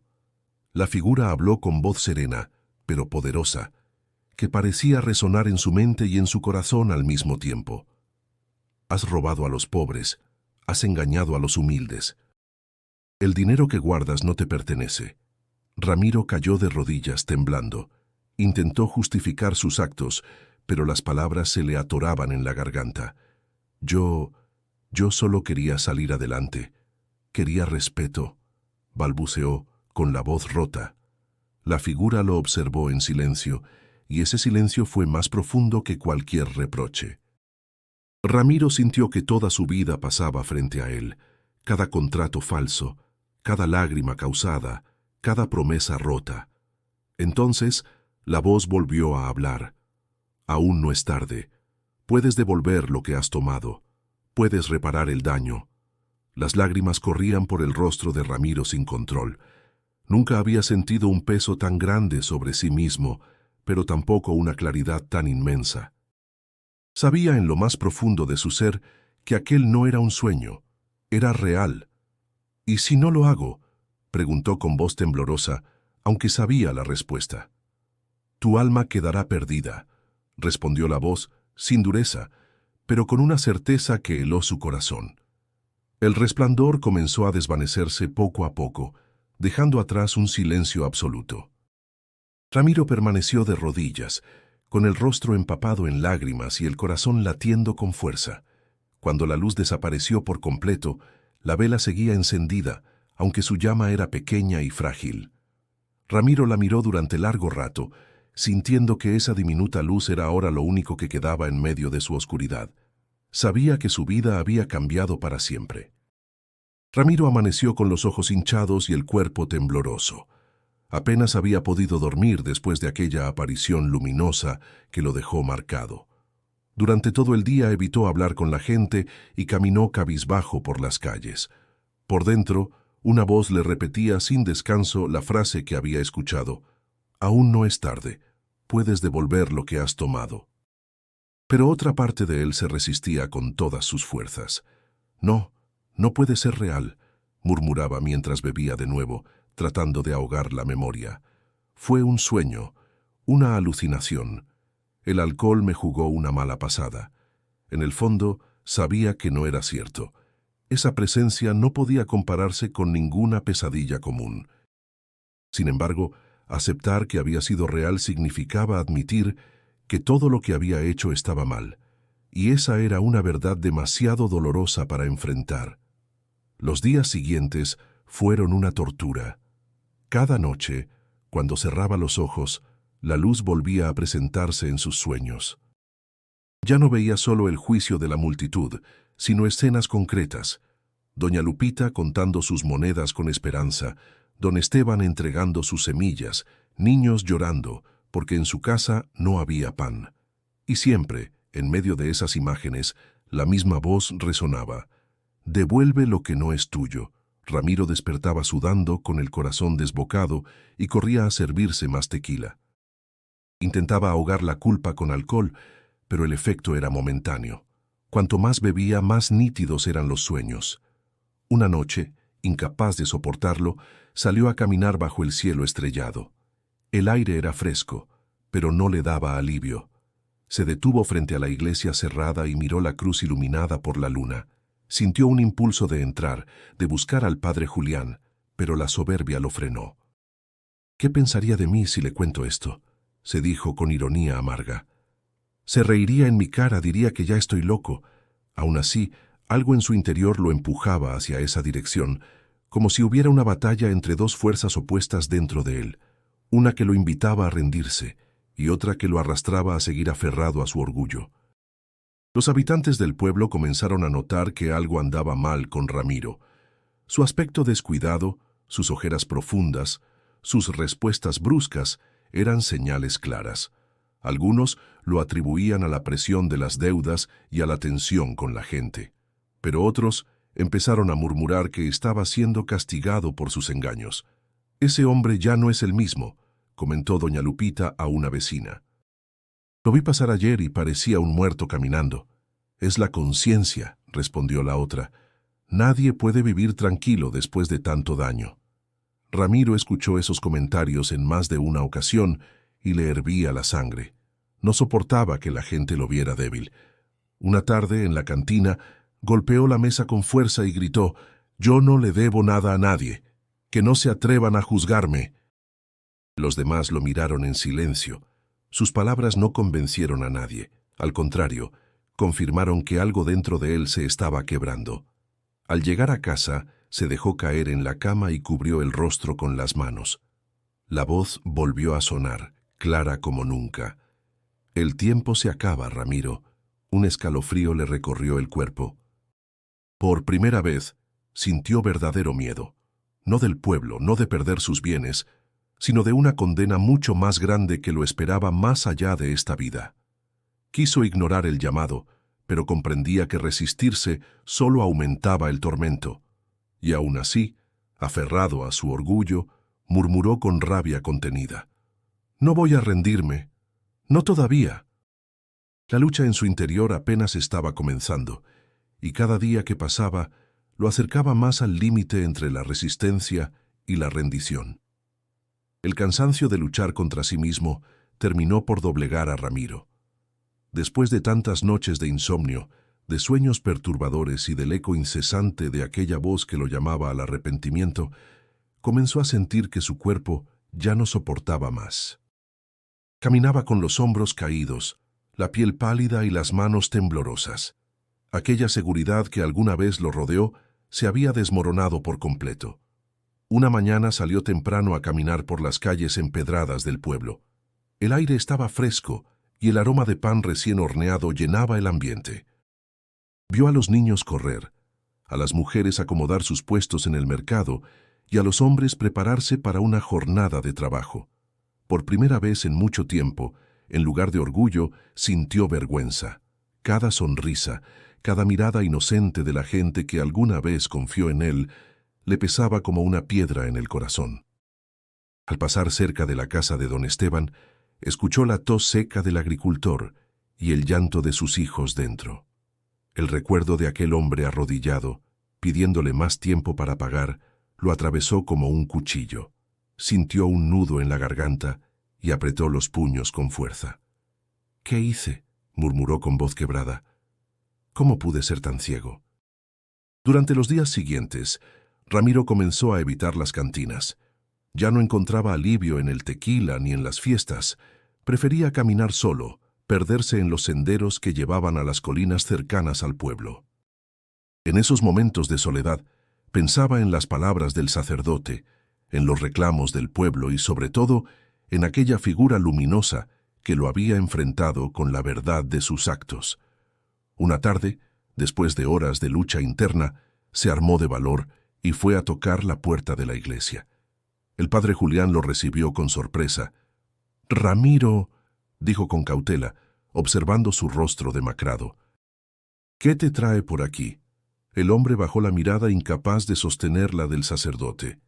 La figura habló con voz serena, pero poderosa, que parecía resonar en su mente y en su corazón al mismo tiempo. «Has robado a los pobres, has engañado a los humildes. El dinero que guardas no te pertenece». Ramiro cayó de rodillas temblando. Intentó justificar sus actos, pero las palabras se le atoraban en la garganta. Yo solo quería salir adelante. Quería respeto, balbuceó, con la voz rota. La figura lo observó en silencio, y ese silencio fue más profundo que cualquier reproche. Ramiro sintió que toda su vida pasaba frente a él, cada contrato falso, cada lágrima causada, cada promesa rota. Entonces, la voz volvió a hablar. Aún no es tarde. Puedes devolver lo que has tomado. Puedes reparar el daño. Las lágrimas corrían por el rostro de Ramiro sin control. Nunca había sentido un peso tan grande sobre sí mismo, pero tampoco una claridad tan inmensa. Sabía en lo más profundo de su ser que aquel no era un sueño, era real. ¿Y si no lo hago?, preguntó con voz temblorosa, aunque sabía la respuesta. Tu alma quedará perdida, respondió la voz, sin dureza, pero con una certeza que heló su corazón. El resplandor comenzó a desvanecerse poco a poco, dejando atrás un silencio absoluto. Ramiro permaneció de rodillas, con el rostro empapado en lágrimas y el corazón latiendo con fuerza. Cuando la luz desapareció por completo, la vela seguía encendida, aunque su llama era pequeña y frágil. Ramiro la miró durante largo rato, sintiendo que esa diminuta luz era ahora lo único que quedaba en medio de su oscuridad. Sabía que su vida había cambiado para siempre. Ramiro amaneció con los ojos hinchados y el cuerpo tembloroso. Apenas había podido dormir después de aquella aparición luminosa que lo dejó marcado. Durante todo el día evitó hablar con la gente y caminó cabizbajo por las calles. Por dentro, una voz le repetía sin descanso la frase que había escuchado: «Aún no es tarde, puedes devolver lo que has tomado». Pero otra parte de él se resistía con todas sus fuerzas. «No, no puede ser real», murmuraba mientras bebía de nuevo, tratando de ahogar la memoria. «Fue un sueño, una alucinación. El alcohol me jugó una mala pasada». En el fondo, sabía que no era cierto. Esa presencia no podía compararse con ninguna pesadilla común. Sin embargo, aceptar que había sido real significaba admitir que todo lo que había hecho estaba mal, y esa era una verdad demasiado dolorosa para enfrentar. Los días siguientes fueron una tortura. Cada noche, cuando cerraba los ojos, la luz volvía a presentarse en sus sueños. Ya no veía solo el juicio de la multitud, sino escenas concretas. Doña Lupita contando sus monedas con esperanza, don Esteban entregando sus semillas, niños llorando, porque en su casa no había pan. Y siempre, en medio de esas imágenes, la misma voz resonaba: «Devuelve lo que no es tuyo». Ramiro despertaba sudando, con el corazón desbocado, y corría a servirse más tequila. Intentaba ahogar la culpa con alcohol, pero el efecto era momentáneo. Cuanto más bebía, más nítidos eran los sueños. Una noche, incapaz de soportarlo, salió a caminar bajo el cielo estrellado. El aire era fresco, pero no le daba alivio. Se detuvo frente a la iglesia cerrada y miró la cruz iluminada por la luna. Sintió un impulso de entrar, de buscar al padre Julián, pero la soberbia lo frenó. «¿Qué pensaría de mí si le cuento esto?», se dijo con ironía amarga. «Se reiría en mi cara, diría que ya estoy loco». Aún así, algo en su interior lo empujaba hacia esa dirección, como si hubiera una batalla entre dos fuerzas opuestas dentro de él, una que lo invitaba a rendirse y otra que lo arrastraba a seguir aferrado a su orgullo. Los habitantes del pueblo comenzaron a notar que algo andaba mal con Ramiro. Su aspecto descuidado, sus ojeras profundas, sus respuestas bruscas eran señales claras. Algunos lo atribuían a la presión de las deudas y a la tensión con la gente, pero otros empezaron a murmurar que estaba siendo castigado por sus engaños. «Ese hombre ya no es el mismo», comentó doña Lupita a una vecina. «Lo vi pasar ayer y parecía un muerto caminando». «Es la conciencia», respondió la otra. «Nadie puede vivir tranquilo después de tanto daño». Ramiro escuchó esos comentarios en más de una ocasión y le hervía la sangre. No soportaba que la gente lo viera débil. Una tarde, en la cantina, golpeó la mesa con fuerza y gritó: «Yo no le debo nada a nadie. Que no se atrevan a juzgarme». Los demás lo miraron en silencio. Sus palabras no convencieron a nadie. Al contrario, confirmaron que algo dentro de él se estaba quebrando. Al llegar a casa, se dejó caer en la cama y cubrió el rostro con las manos. La voz volvió a sonar, clara como nunca. «El tiempo se acaba, Ramiro». Un escalofrío le recorrió el cuerpo. Por primera vez, sintió verdadero miedo. No del pueblo, no de perder sus bienes, sino de una condena mucho más grande que lo esperaba más allá de esta vida. Quiso ignorar el llamado, pero comprendía que resistirse solo aumentaba el tormento. Y aún así, aferrado a su orgullo, murmuró con rabia contenida: «No voy a rendirme. No todavía». La lucha en su interior apenas estaba comenzando, y cada día que pasaba lo acercaba más al límite entre la resistencia y la rendición. El cansancio de luchar contra sí mismo terminó por doblegar a Ramiro. Después de tantas noches de insomnio, de sueños perturbadores y del eco incesante de aquella voz que lo llamaba al arrepentimiento, comenzó a sentir que su cuerpo ya no soportaba más. Caminaba con los hombros caídos, la piel pálida y las manos temblorosas. Aquella seguridad que alguna vez lo rodeó se había desmoronado por completo. Una mañana salió temprano a caminar por las calles empedradas del pueblo. El aire estaba fresco y el aroma de pan recién horneado llenaba el ambiente. Vio a los niños correr, a las mujeres acomodar sus puestos en el mercado y a los hombres prepararse para una jornada de trabajo. Por primera vez en mucho tiempo, en lugar de orgullo, sintió vergüenza. Cada sonrisa, cada mirada inocente de la gente que alguna vez confió en él, le pesaba como una piedra en el corazón. Al pasar cerca de la casa de don Esteban, escuchó la tos seca del agricultor y el llanto de sus hijos dentro. El recuerdo de aquel hombre arrodillado, pidiéndole más tiempo para pagar, lo atravesó como un cuchillo. Sintió un nudo en la garganta y apretó los puños con fuerza. «¿Qué hice?», murmuró con voz quebrada. «¿Cómo pude ser tan ciego?». Durante los días siguientes, Ramiro comenzó a evitar las cantinas. Ya no encontraba alivio en el tequila ni en las fiestas. Prefería caminar solo, perderse en los senderos que llevaban a las colinas cercanas al pueblo. En esos momentos de soledad, pensaba en las palabras del sacerdote, en los reclamos del pueblo y, sobre todo, en aquella figura luminosa que lo había enfrentado con la verdad de sus actos. Una tarde, después de horas de lucha interna, se armó de valor y fue a tocar la puerta de la iglesia. El padre Julián lo recibió con sorpresa. «Ramiro», dijo con cautela, observando su rostro demacrado. «¿Qué te trae por aquí?». El hombre bajó la mirada incapaz de sostener la del sacerdote.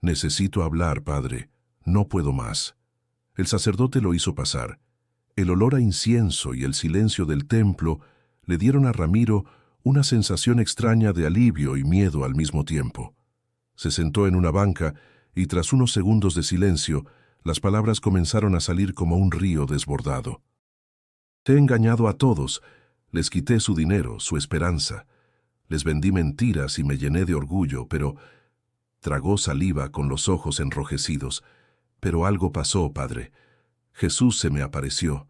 «Necesito hablar, padre. No puedo más». El sacerdote lo hizo pasar. El olor a incienso y el silencio del templo le dieron a Ramiro una sensación extraña de alivio y miedo al mismo tiempo. Se sentó en una banca y tras unos segundos de silencio, las palabras comenzaron a salir como un río desbordado. «Te he engañado a todos, les quité su dinero, su esperanza. Les vendí mentiras y me llené de orgullo, pero...». Tragó saliva con los ojos enrojecidos. «Pero algo pasó, padre. Jesús se me apareció.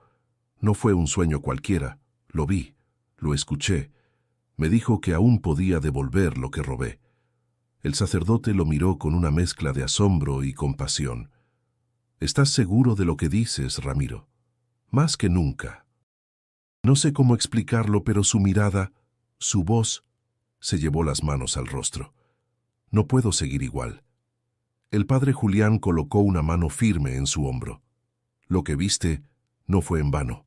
No fue un sueño cualquiera. Lo vi, lo escuché. Me dijo que aún podía devolver lo que robé». El sacerdote lo miró con una mezcla de asombro y compasión. «¿Estás seguro de lo que dices, Ramiro?». «Más que nunca». No sé cómo explicarlo, pero su mirada, su voz, se llevó las manos al rostro. «No puedo seguir igual». El padre Julián colocó una mano firme en su hombro. «Lo que viste no fue en vano.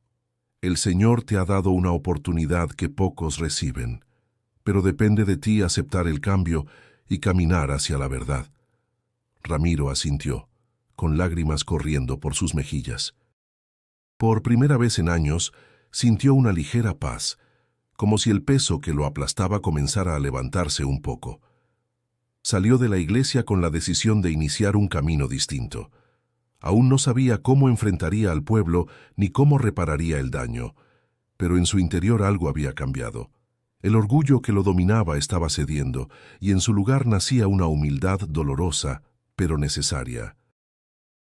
El Señor te ha dado una oportunidad que pocos reciben, pero depende de ti aceptar el cambio y caminar hacia la verdad». Ramiro asintió, con lágrimas corriendo por sus mejillas. Por primera vez en años, sintió una ligera paz, como si el peso que lo aplastaba comenzara a levantarse un poco. Salió de la iglesia con la decisión de iniciar un camino distinto. Aún no sabía cómo enfrentaría al pueblo ni cómo repararía el daño, pero en su interior algo había cambiado. El orgullo que lo dominaba estaba cediendo, y en su lugar nacía una humildad dolorosa, pero necesaria.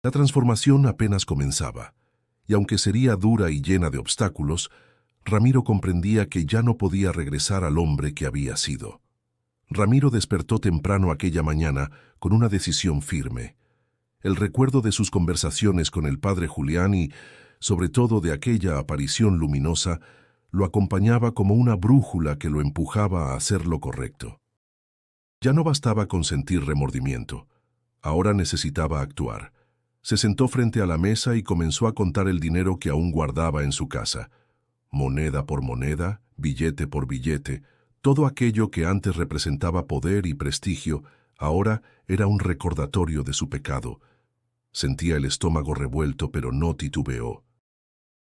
La transformación apenas comenzaba, y aunque sería dura y llena de obstáculos, Ramiro comprendía que ya no podía regresar al hombre que había sido. Ramiro despertó temprano aquella mañana con una decisión firme. El recuerdo de sus conversaciones con el padre Julián y, sobre todo, de aquella aparición luminosa, lo acompañaba como una brújula que lo empujaba a hacer lo correcto. Ya no bastaba con sentir remordimiento. Ahora necesitaba actuar. Se sentó frente a la mesa y comenzó a contar el dinero que aún guardaba en su casa. Moneda por moneda, billete por billete, todo aquello que antes representaba poder y prestigio, ahora era un recordatorio de su pecado. Sentía el estómago revuelto, pero no titubeó.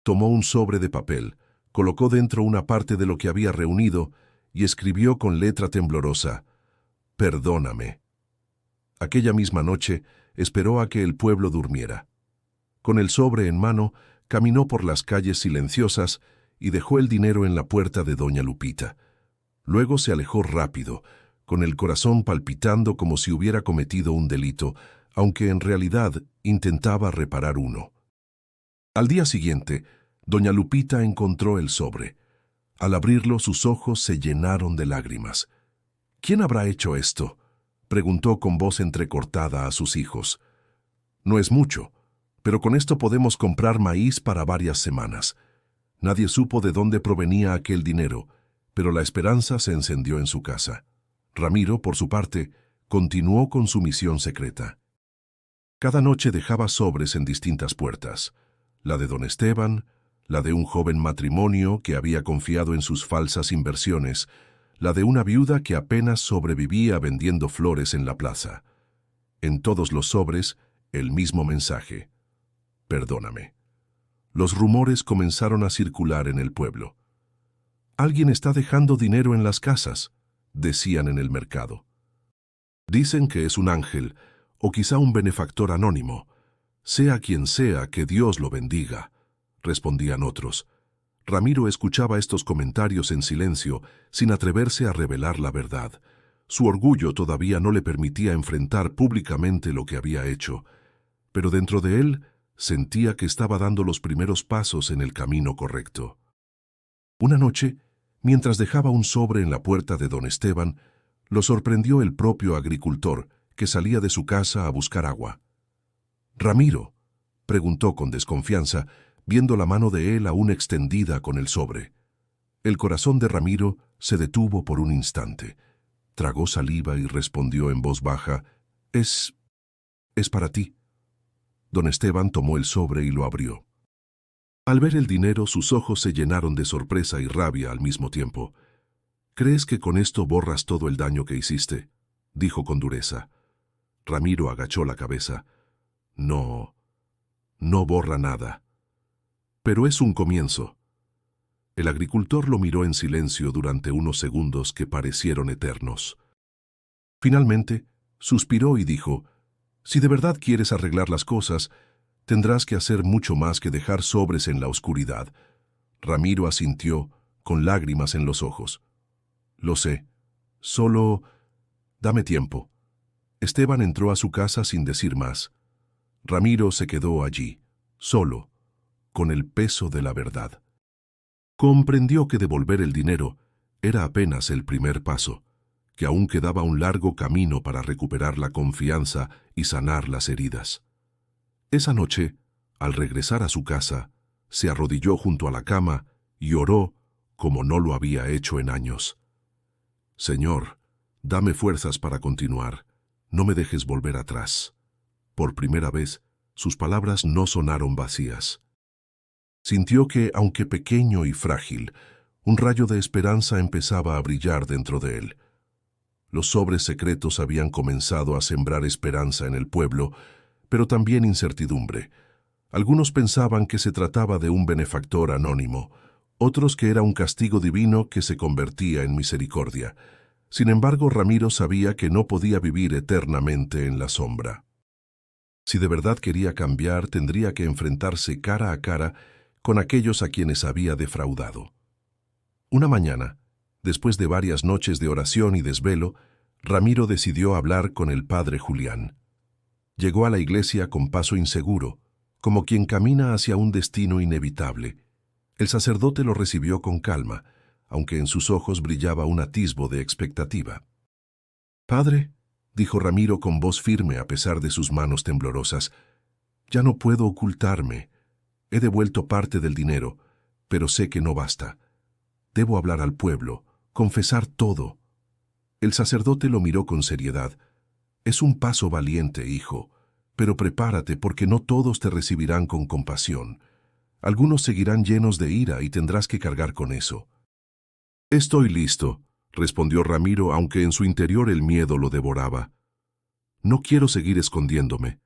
Tomó un sobre de papel, colocó dentro una parte de lo que había reunido y escribió con letra temblorosa: «Perdóname». Aquella misma noche esperó a que el pueblo durmiera. Con el sobre en mano, caminó por las calles silenciosas y dejó el dinero en la puerta de doña Lupita. Luego se alejó rápido, con el corazón palpitando como si hubiera cometido un delito, aunque en realidad intentaba reparar uno. Al día siguiente, doña Lupita encontró el sobre. Al abrirlo, sus ojos se llenaron de lágrimas. «¿Quién habrá hecho esto?», preguntó con voz entrecortada a sus hijos. «No es mucho, pero con esto podemos comprar maíz para varias semanas». Nadie supo de dónde provenía aquel dinero, pero la esperanza se encendió en su casa. Ramiro, por su parte, continuó con su misión secreta. Cada noche dejaba sobres en distintas puertas: la de don Esteban, la de un joven matrimonio que había confiado en sus falsas inversiones, la de una viuda que apenas sobrevivía vendiendo flores en la plaza. En todos los sobres, el mismo mensaje: «Perdóname». Los rumores comenzaron a circular en el pueblo. «Alguien está dejando dinero en las casas», decían en el mercado. «Dicen que es un ángel, o quizá un benefactor anónimo. Sea quien sea, que Dios lo bendiga», respondían otros. Ramiro escuchaba estos comentarios en silencio, sin atreverse a revelar la verdad. Su orgullo todavía no le permitía enfrentar públicamente lo que había hecho, pero dentro de él sentía que estaba dando los primeros pasos en el camino correcto. Una noche, mientras dejaba un sobre en la puerta de don Esteban, lo sorprendió el propio agricultor, que salía de su casa a buscar agua. «¿Ramiro?», preguntó con desconfianza, viendo la mano de él aún extendida con el sobre. El corazón de Ramiro se detuvo por un instante. Tragó saliva y respondió en voz baja: «Es para ti». Don Esteban tomó el sobre y lo abrió. Al ver el dinero, sus ojos se llenaron de sorpresa y rabia al mismo tiempo. «¿Crees que con esto borras todo el daño que hiciste?», dijo con dureza. Ramiro agachó la cabeza. «No borra nada. Pero es un comienzo». El agricultor lo miró en silencio durante unos segundos que parecieron eternos. Finalmente, suspiró y dijo: «Si de verdad quieres arreglar las cosas, tendrás que hacer mucho más que dejar sobres en la oscuridad». Ramiro asintió, con lágrimas en los ojos. «Lo sé. Solo dame tiempo». Esteban entró a su casa sin decir más. Ramiro se quedó allí, solo, con el peso de la verdad. Comprendió que devolver el dinero era apenas el primer paso, que aún quedaba un largo camino para recuperar la confianza y sanar las heridas. Esa noche, al regresar a su casa, se arrodilló junto a la cama y oró como no lo había hecho en años. «Señor, dame fuerzas para continuar, no me dejes volver atrás». Por primera vez, sus palabras no sonaron vacías. Sintió que, aunque pequeño y frágil, un rayo de esperanza empezaba a brillar dentro de él. Los sobres secretos habían comenzado a sembrar esperanza en el pueblo, pero también incertidumbre. Algunos pensaban que se trataba de un benefactor anónimo, otros que era un castigo divino que se convertía en misericordia. Sin embargo, Ramiro sabía que no podía vivir eternamente en la sombra. Si de verdad quería cambiar, tendría que enfrentarse cara a cara con aquellos a quienes había defraudado. Una mañana, después de varias noches de oración y desvelo, Ramiro decidió hablar con el padre Julián. Llegó a la iglesia con paso inseguro, como quien camina hacia un destino inevitable. El sacerdote lo recibió con calma, aunque en sus ojos brillaba un atisbo de expectativa. «Padre», dijo Ramiro con voz firme a pesar de sus manos temblorosas, «ya no puedo ocultarme. He devuelto parte del dinero, pero sé que no basta. Debo hablar al pueblo, confesar todo». El sacerdote lo miró con seriedad. «Es un paso valiente, hijo, pero prepárate porque no todos te recibirán con compasión. Algunos seguirán llenos de ira y tendrás que cargar con eso». «Estoy listo», respondió Ramiro, aunque en su interior el miedo lo devoraba. «No quiero seguir escondiéndome».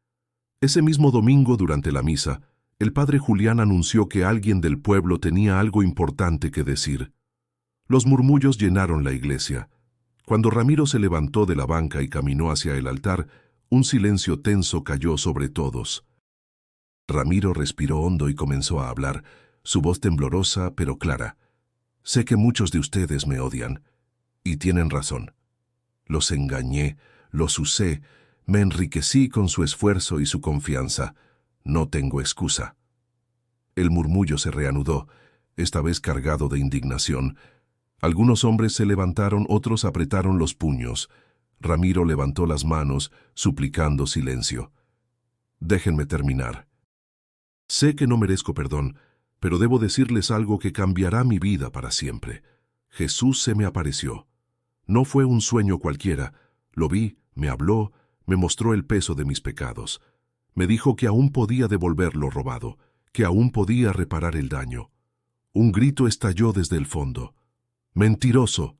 Ese mismo domingo, durante la misa, el padre Julián anunció que alguien del pueblo tenía algo importante que decir. Los murmullos llenaron la iglesia. Cuando Ramiro se levantó de la banca y caminó hacia el altar, un silencio tenso cayó sobre todos. Ramiro respiró hondo y comenzó a hablar, su voz temblorosa pero clara. «Sé que muchos de ustedes me odian, y tienen razón. Los engañé, los usé, me enriquecí con su esfuerzo y su confianza. No tengo excusa». El murmullo se reanudó, esta vez cargado de indignación. Algunos hombres se levantaron, otros apretaron los puños. Ramiro levantó las manos, suplicando silencio. «Déjenme terminar. Sé que no merezco perdón, pero debo decirles algo que cambiará mi vida para siempre. Jesús se me apareció. No fue un sueño cualquiera. Lo vi, me habló, me mostró el peso de mis pecados. Me dijo que aún podía devolver lo robado, que aún podía reparar el daño. Un grito estalló desde el fondo. «¡Mentiroso!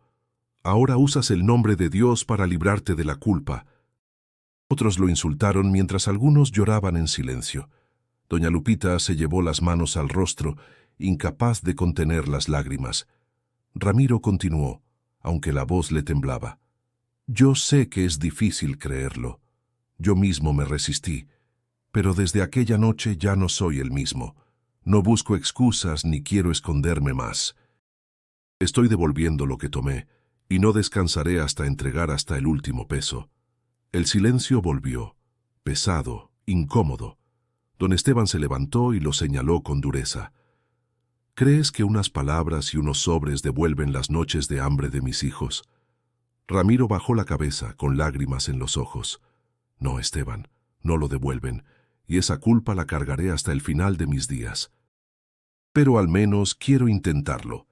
Ahora usas el nombre de Dios para librarte de la culpa». Otros lo insultaron mientras algunos lloraban en silencio. Doña Lupita se llevó las manos al rostro, incapaz de contener las lágrimas. Ramiro continuó, aunque la voz le temblaba. «Yo sé que es difícil creerlo. Yo mismo me resistí, pero desde aquella noche ya no soy el mismo. No busco excusas ni quiero esconderme más. Estoy devolviendo lo que tomé, y no descansaré hasta entregar hasta el último peso». El silencio volvió, pesado, incómodo. Don Esteban se levantó y lo señaló con dureza. «¿Crees que unas palabras y unos sobres devuelven las noches de hambre de mis hijos?» Ramiro bajó la cabeza, con lágrimas en los ojos. «No, Esteban, no lo devuelven, y esa culpa la cargaré hasta el final de mis días. Pero al menos quiero intentarlo».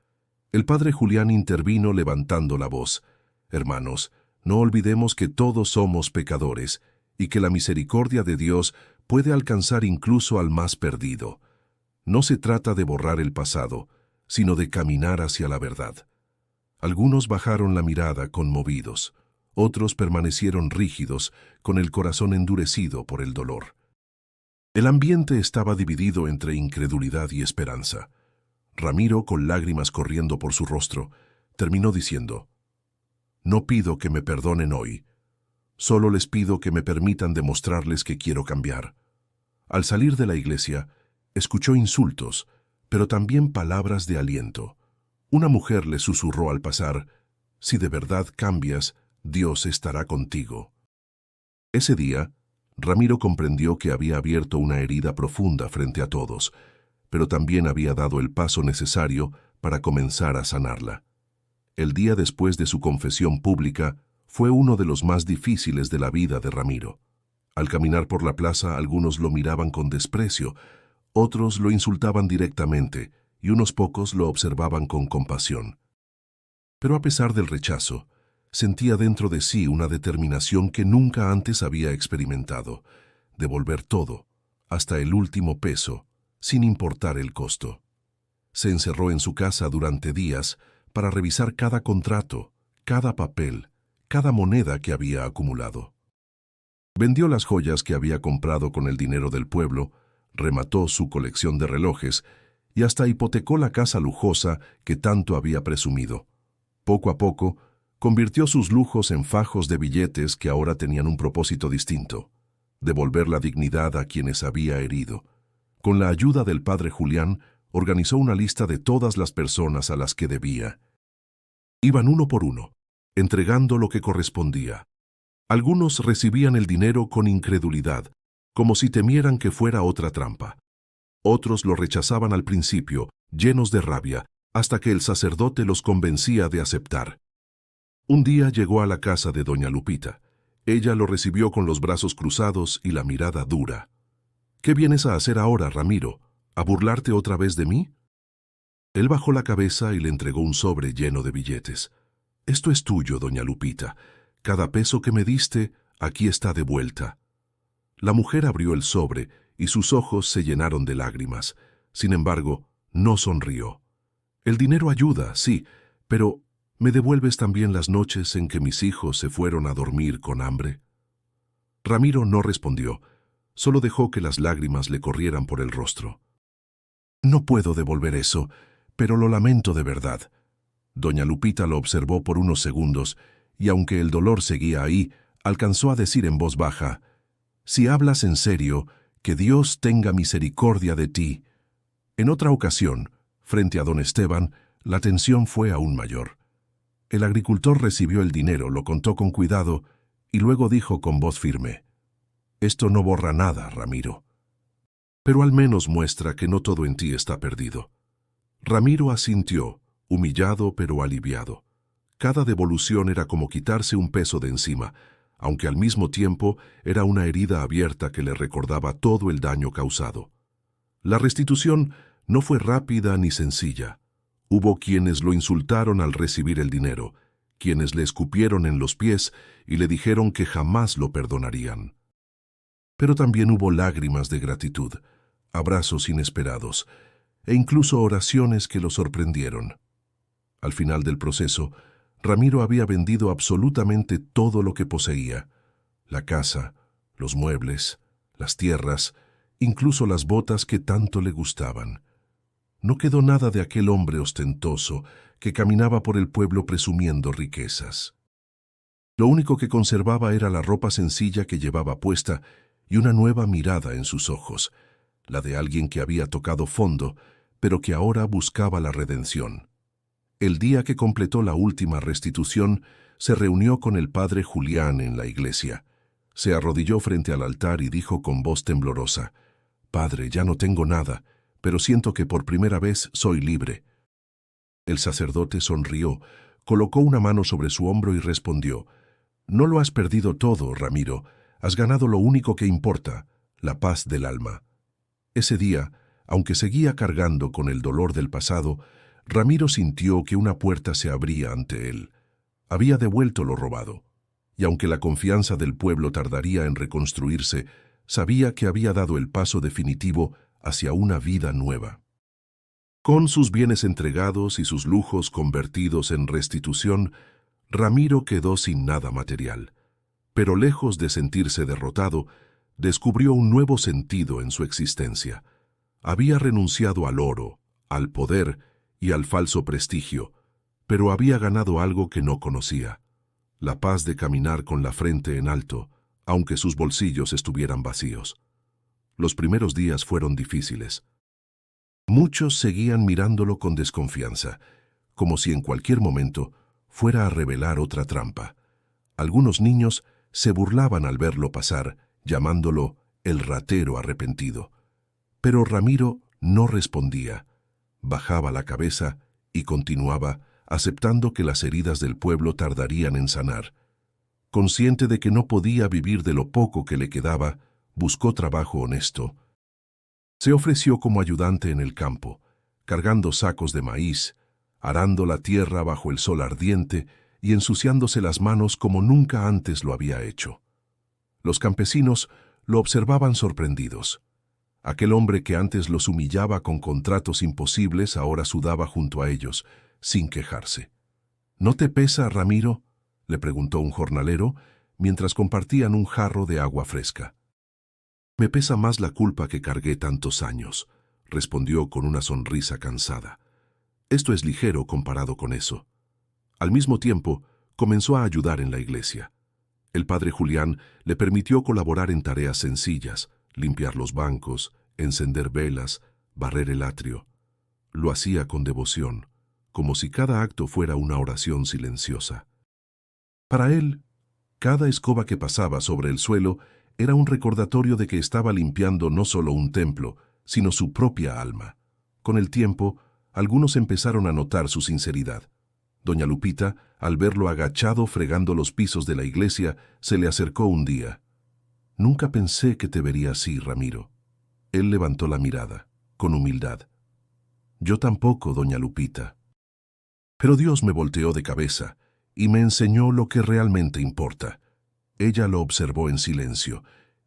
El padre Julián intervino levantando la voz. «Hermanos, no olvidemos que todos somos pecadores, y que la misericordia de Dios puede alcanzar incluso al más perdido. No se trata de borrar el pasado, sino de caminar hacia la verdad». Algunos bajaron la mirada conmovidos, otros permanecieron rígidos, con el corazón endurecido por el dolor. El ambiente estaba dividido entre incredulidad y esperanza. Ramiro, con lágrimas corriendo por su rostro, terminó diciendo: «No pido que me perdonen hoy. Solo les pido que me permitan demostrarles que quiero cambiar». Al salir de la iglesia, escuchó insultos, pero también palabras de aliento. Una mujer le susurró al pasar: «Si de verdad cambias, Dios estará contigo». Ese día, Ramiro comprendió que había abierto una herida profunda frente a todos, pero también había dado el paso necesario para comenzar a sanarla. El día después de su confesión pública fue uno de los más difíciles de la vida de Ramiro. Al caminar por la plaza, algunos lo miraban con desprecio, otros lo insultaban directamente y unos pocos lo observaban con compasión. Pero a pesar del rechazo, sentía dentro de sí una determinación que nunca antes había experimentado: devolver todo, hasta el último peso, sin importar el costo. Se encerró en su casa durante días para revisar cada contrato, cada papel, cada moneda que había acumulado. Vendió las joyas que había comprado con el dinero del pueblo, remató su colección de relojes y hasta hipotecó la casa lujosa que tanto había presumido. Poco a poco, convirtió sus lujos en fajos de billetes que ahora tenían un propósito distinto: devolver la dignidad a quienes había herido. Con la ayuda del padre Julián, organizó una lista de todas las personas a las que debía. Iban uno por uno, entregando lo que correspondía. Algunos recibían el dinero con incredulidad, como si temieran que fuera otra trampa. Otros lo rechazaban al principio, llenos de rabia, hasta que el sacerdote los convencía de aceptar. Un día llegó a la casa de doña Lupita. Ella lo recibió con los brazos cruzados y la mirada dura. «¿Qué vienes a hacer ahora, Ramiro? ¿A burlarte otra vez de mí?» Él bajó la cabeza y le entregó un sobre lleno de billetes. «Esto es tuyo, doña Lupita. Cada peso que me diste, aquí está de vuelta». La mujer abrió el sobre y sus ojos se llenaron de lágrimas. Sin embargo, no sonrió. «El dinero ayuda, sí, pero ¿me devuelves también las noches en que mis hijos se fueron a dormir con hambre?» Ramiro no respondió, solo dejó que las lágrimas le corrieran por el rostro. «No puedo devolver eso, pero lo lamento de verdad». Doña Lupita lo observó por unos segundos, y aunque el dolor seguía ahí, alcanzó a decir en voz baja: «Si hablas en serio, que Dios tenga misericordia de ti». En otra ocasión, frente a don Esteban, la tensión fue aún mayor. El agricultor recibió el dinero, lo contó con cuidado y luego dijo con voz firme: «Esto no borra nada, Ramiro. Pero al menos muestra que no todo en ti está perdido». Ramiro asintió, humillado pero aliviado. Cada devolución era como quitarse un peso de encima, aunque al mismo tiempo era una herida abierta que le recordaba todo el daño causado. La restitución no fue rápida ni sencilla. Hubo quienes lo insultaron al recibir el dinero, quienes le escupieron en los pies y le dijeron que jamás lo perdonarían. Pero también hubo lágrimas de gratitud, abrazos inesperados e incluso oraciones que lo sorprendieron. Al final del proceso, Ramiro había vendido absolutamente todo lo que poseía: la casa, los muebles, las tierras, incluso las botas que tanto le gustaban. No quedó nada de aquel hombre ostentoso que caminaba por el pueblo presumiendo riquezas. Lo único que conservaba era la ropa sencilla que llevaba puesta y una nueva mirada en sus ojos, la de alguien que había tocado fondo, pero que ahora buscaba la redención. El día que completó la última restitución, se reunió con el padre Julián en la iglesia. Se arrodilló frente al altar y dijo con voz temblorosa: «Padre, ya no tengo nada, pero siento que por primera vez soy libre». El sacerdote sonrió, colocó una mano sobre su hombro y respondió: «No lo has perdido todo, Ramiro. Has ganado lo único que importa, la paz del alma». Ese día, aunque seguía cargando con el dolor del pasado, Ramiro sintió que una puerta se abría ante él. Había devuelto lo robado, y aunque la confianza del pueblo tardaría en reconstruirse, sabía que había dado el paso definitivo hacia una vida nueva. Con sus bienes entregados y sus lujos convertidos en restitución, Ramiro quedó sin nada material. Pero lejos de sentirse derrotado, descubrió un nuevo sentido en su existencia. Había renunciado al oro, al poder y al falso prestigio, pero había ganado algo que no conocía: la paz de caminar con la frente en alto, aunque sus bolsillos estuvieran vacíos. Los primeros días fueron difíciles. Muchos seguían mirándolo con desconfianza, como si en cualquier momento fuera a revelar otra trampa. Algunos niños se burlaban al verlo pasar, llamándolo el ratero arrepentido. Pero Ramiro no respondía. Bajaba la cabeza y continuaba, aceptando que las heridas del pueblo tardarían en sanar. Consciente de que no podía vivir de lo poco que le quedaba, buscó trabajo honesto. Se ofreció como ayudante en el campo, cargando sacos de maíz, arando la tierra bajo el sol ardiente y ensuciándose las manos como nunca antes lo había hecho. Los campesinos lo observaban sorprendidos. Aquel hombre que antes los humillaba con contratos imposibles ahora sudaba junto a ellos, sin quejarse. «¿No te pesa, Ramiro?», le preguntó un jornalero, mientras compartían un jarro de agua fresca. «Me pesa más la culpa que cargué tantos años», respondió con una sonrisa cansada. «Esto es ligero comparado con eso». Al mismo tiempo, comenzó a ayudar en la iglesia. El padre Julián le permitió colaborar en tareas sencillas: limpiar los bancos, encender velas, barrer el atrio. Lo hacía con devoción, como si cada acto fuera una oración silenciosa. Para él, cada escoba que pasaba sobre el suelo era un recordatorio de que estaba limpiando no solo un templo, sino su propia alma. Con el tiempo, algunos empezaron a notar su sinceridad. Doña Lupita, al verlo agachado fregando los pisos de la iglesia, se le acercó un día. «Nunca pensé que te vería así, Ramiro». Él levantó la mirada, con humildad. «Yo tampoco, doña Lupita». Pero Dios me volteó de cabeza y me enseñó lo que realmente importa. Ella lo observó en silencio,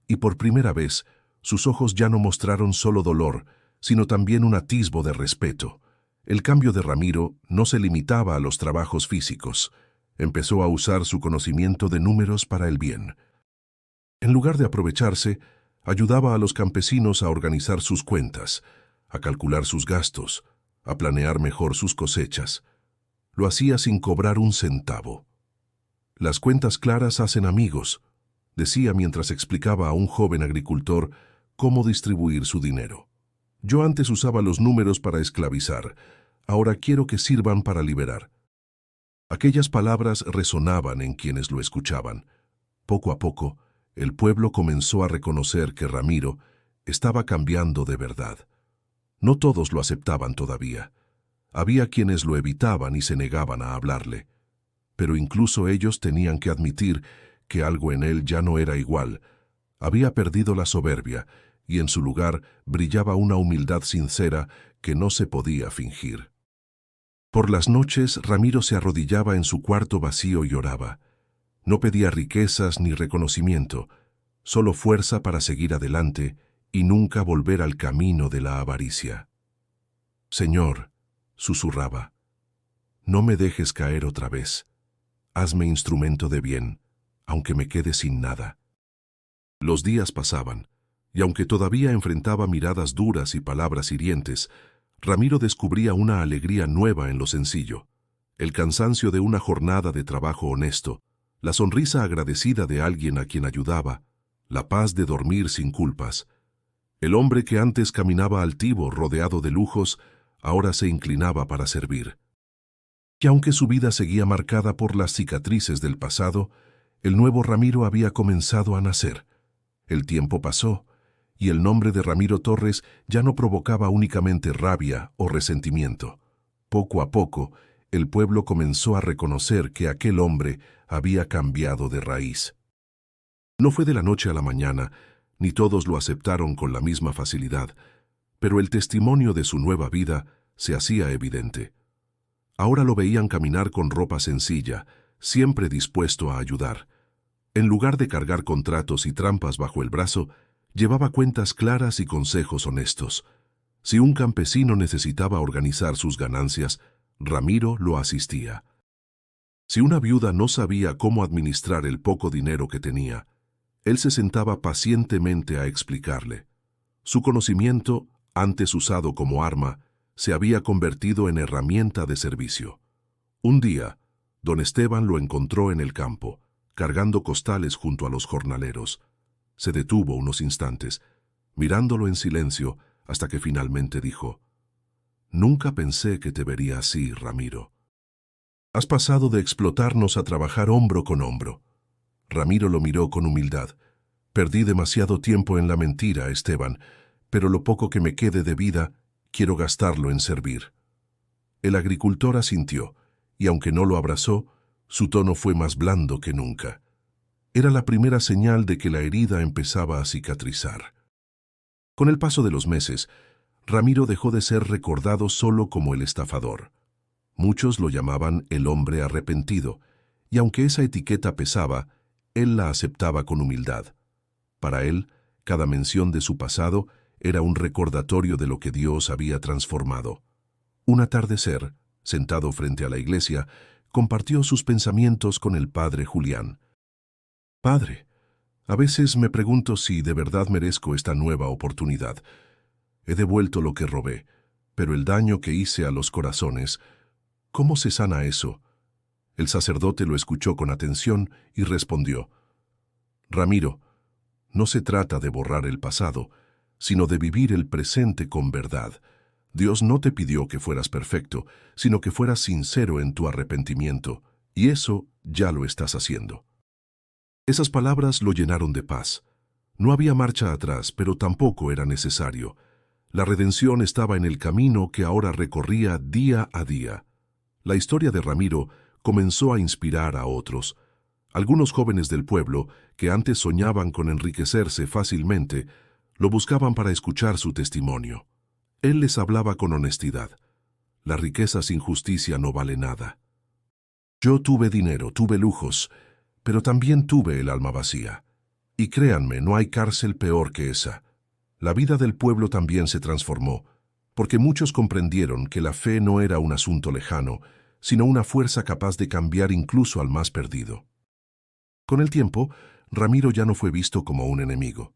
y por primera vez sus ojos ya no mostraron solo dolor, sino también un atisbo de respeto. El cambio de Ramiro no se limitaba a los trabajos físicos. Empezó a usar su conocimiento de números para el bien. En lugar de aprovecharse, ayudaba a los campesinos a organizar sus cuentas, a calcular sus gastos, a planear mejor sus cosechas. Lo hacía sin cobrar un centavo. «Las cuentas claras hacen amigos», decía mientras explicaba a un joven agricultor cómo distribuir su dinero. «Yo antes usaba los números para esclavizar, ahora quiero que sirvan para liberar». Aquellas palabras resonaban en quienes lo escuchaban. Poco a poco, el pueblo comenzó a reconocer que Ramiro estaba cambiando de verdad. No todos lo aceptaban todavía. Había quienes lo evitaban y se negaban a hablarle. Pero incluso ellos tenían que admitir que algo en él ya no era igual. Había perdido la soberbia y en su lugar brillaba una humildad sincera que no se podía fingir. Por las noches, Ramiro se arrodillaba en su cuarto vacío y oraba. No pedía riquezas ni reconocimiento, solo fuerza para seguir adelante y nunca volver al camino de la avaricia. «Señor», susurraba, «no me dejes caer otra vez. Hazme instrumento de bien, aunque me quede sin nada». Los días pasaban, y aunque todavía enfrentaba miradas duras y palabras hirientes, Ramiro descubría una alegría nueva en lo sencillo, el cansancio de una jornada de trabajo honesto, la sonrisa agradecida de alguien a quien ayudaba, la paz de dormir sin culpas. El hombre que antes caminaba altivo, rodeado de lujos, ahora se inclinaba para servir. Y aunque su vida seguía marcada por las cicatrices del pasado, el nuevo Ramiro había comenzado a nacer. El tiempo pasó, y el nombre de Ramiro Torres ya no provocaba únicamente rabia o resentimiento. Poco a poco, el pueblo comenzó a reconocer que aquel hombre había cambiado de raíz. No fue de la noche a la mañana, ni todos lo aceptaron con la misma facilidad, pero el testimonio de su nueva vida se hacía evidente. Ahora lo veían caminar con ropa sencilla, siempre dispuesto a ayudar. En lugar de cargar contratos y trampas bajo el brazo, llevaba cuentas claras y consejos honestos. Si un campesino necesitaba organizar sus ganancias, Ramiro lo asistía. Si una viuda no sabía cómo administrar el poco dinero que tenía, él se sentaba pacientemente a explicarle. Su conocimiento, antes usado como arma, se había convertido en herramienta de servicio. Un día, don Esteban lo encontró en el campo, cargando costales junto a los jornaleros. Se detuvo unos instantes, mirándolo en silencio, hasta que finalmente dijo: «Nunca pensé que te vería así, Ramiro. Has pasado de explotarnos a trabajar hombro con hombro». Ramiro lo miró con humildad. «Perdí demasiado tiempo en la mentira, Esteban, pero lo poco que me quede de vida, quiero gastarlo en servir». El agricultor asintió, y aunque no lo abrazó, su tono fue más blando que nunca. Era la primera señal de que la herida empezaba a cicatrizar. Con el paso de los meses, Ramiro dejó de ser recordado solo como el estafador. Muchos lo llamaban el hombre arrepentido, y aunque esa etiqueta pesaba, él la aceptaba con humildad. Para él, cada mención de su pasado era un recordatorio de lo que Dios había transformado. Un atardecer, sentado frente a la iglesia, compartió sus pensamientos con el padre Julián. «Padre, a veces me pregunto si de verdad merezco esta nueva oportunidad. He devuelto lo que robé, pero el daño que hice a los corazones, ¿cómo se sana eso?». El sacerdote lo escuchó con atención y respondió: «Ramiro, no se trata de borrar el pasado, sino de vivir el presente con verdad. Dios no te pidió que fueras perfecto, sino que fueras sincero en tu arrepentimiento, y eso ya lo estás haciendo». Esas palabras lo llenaron de paz. No había marcha atrás, pero tampoco era necesario. La redención estaba en el camino que ahora recorría día a día. La historia de Ramiro comenzó a inspirar a otros. Algunos jóvenes del pueblo, que antes soñaban con enriquecerse fácilmente, lo buscaban para escuchar su testimonio. Él les hablaba con honestidad. La riqueza sin justicia no vale nada. Yo tuve dinero, tuve lujos, pero también tuve el alma vacía. Y créanme, no hay cárcel peor que esa. La vida del pueblo también se transformó, porque muchos comprendieron que la fe no era un asunto lejano, sino una fuerza capaz de cambiar incluso al más perdido. Con el tiempo, Ramiro ya no fue visto como un enemigo,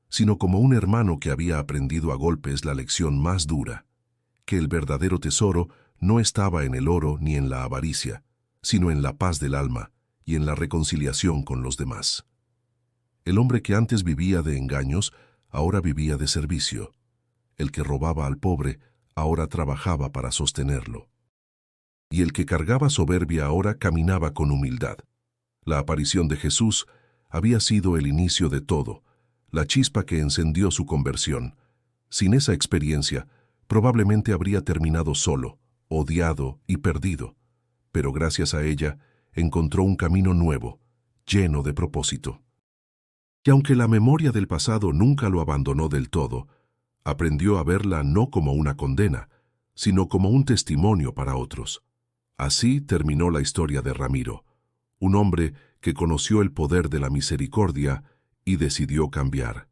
sino como un hermano que había aprendido a golpes la lección más dura, que el verdadero tesoro no estaba en el oro ni en la avaricia, sino en la paz del alma y en la reconciliación con los demás. El hombre que antes vivía de engaños, ahora vivía de servicio. El que robaba al pobre, ahora trabajaba para sostenerlo. Y el que cargaba soberbia ahora caminaba con humildad. La aparición de Jesús había sido el inicio de todo, la chispa que encendió su conversión. Sin esa experiencia, probablemente habría terminado solo, odiado y perdido. Pero gracias a ella, encontró un camino nuevo, lleno de propósito. Y aunque la memoria del pasado nunca lo abandonó del todo, aprendió a verla no como una condena, sino como un testimonio para otros. Así terminó la historia de Ramiro, un hombre que conoció el poder de la misericordia y decidió cambiar.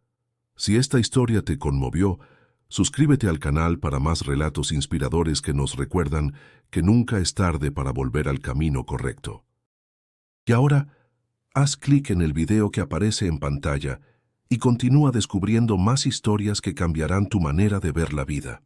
Si esta historia te conmovió, suscríbete al canal para más relatos inspiradores que nos recuerdan que nunca es tarde para volver al camino correcto. Y ahora, haz clic en el video que aparece en pantalla y continúa descubriendo más historias que cambiarán tu manera de ver la vida.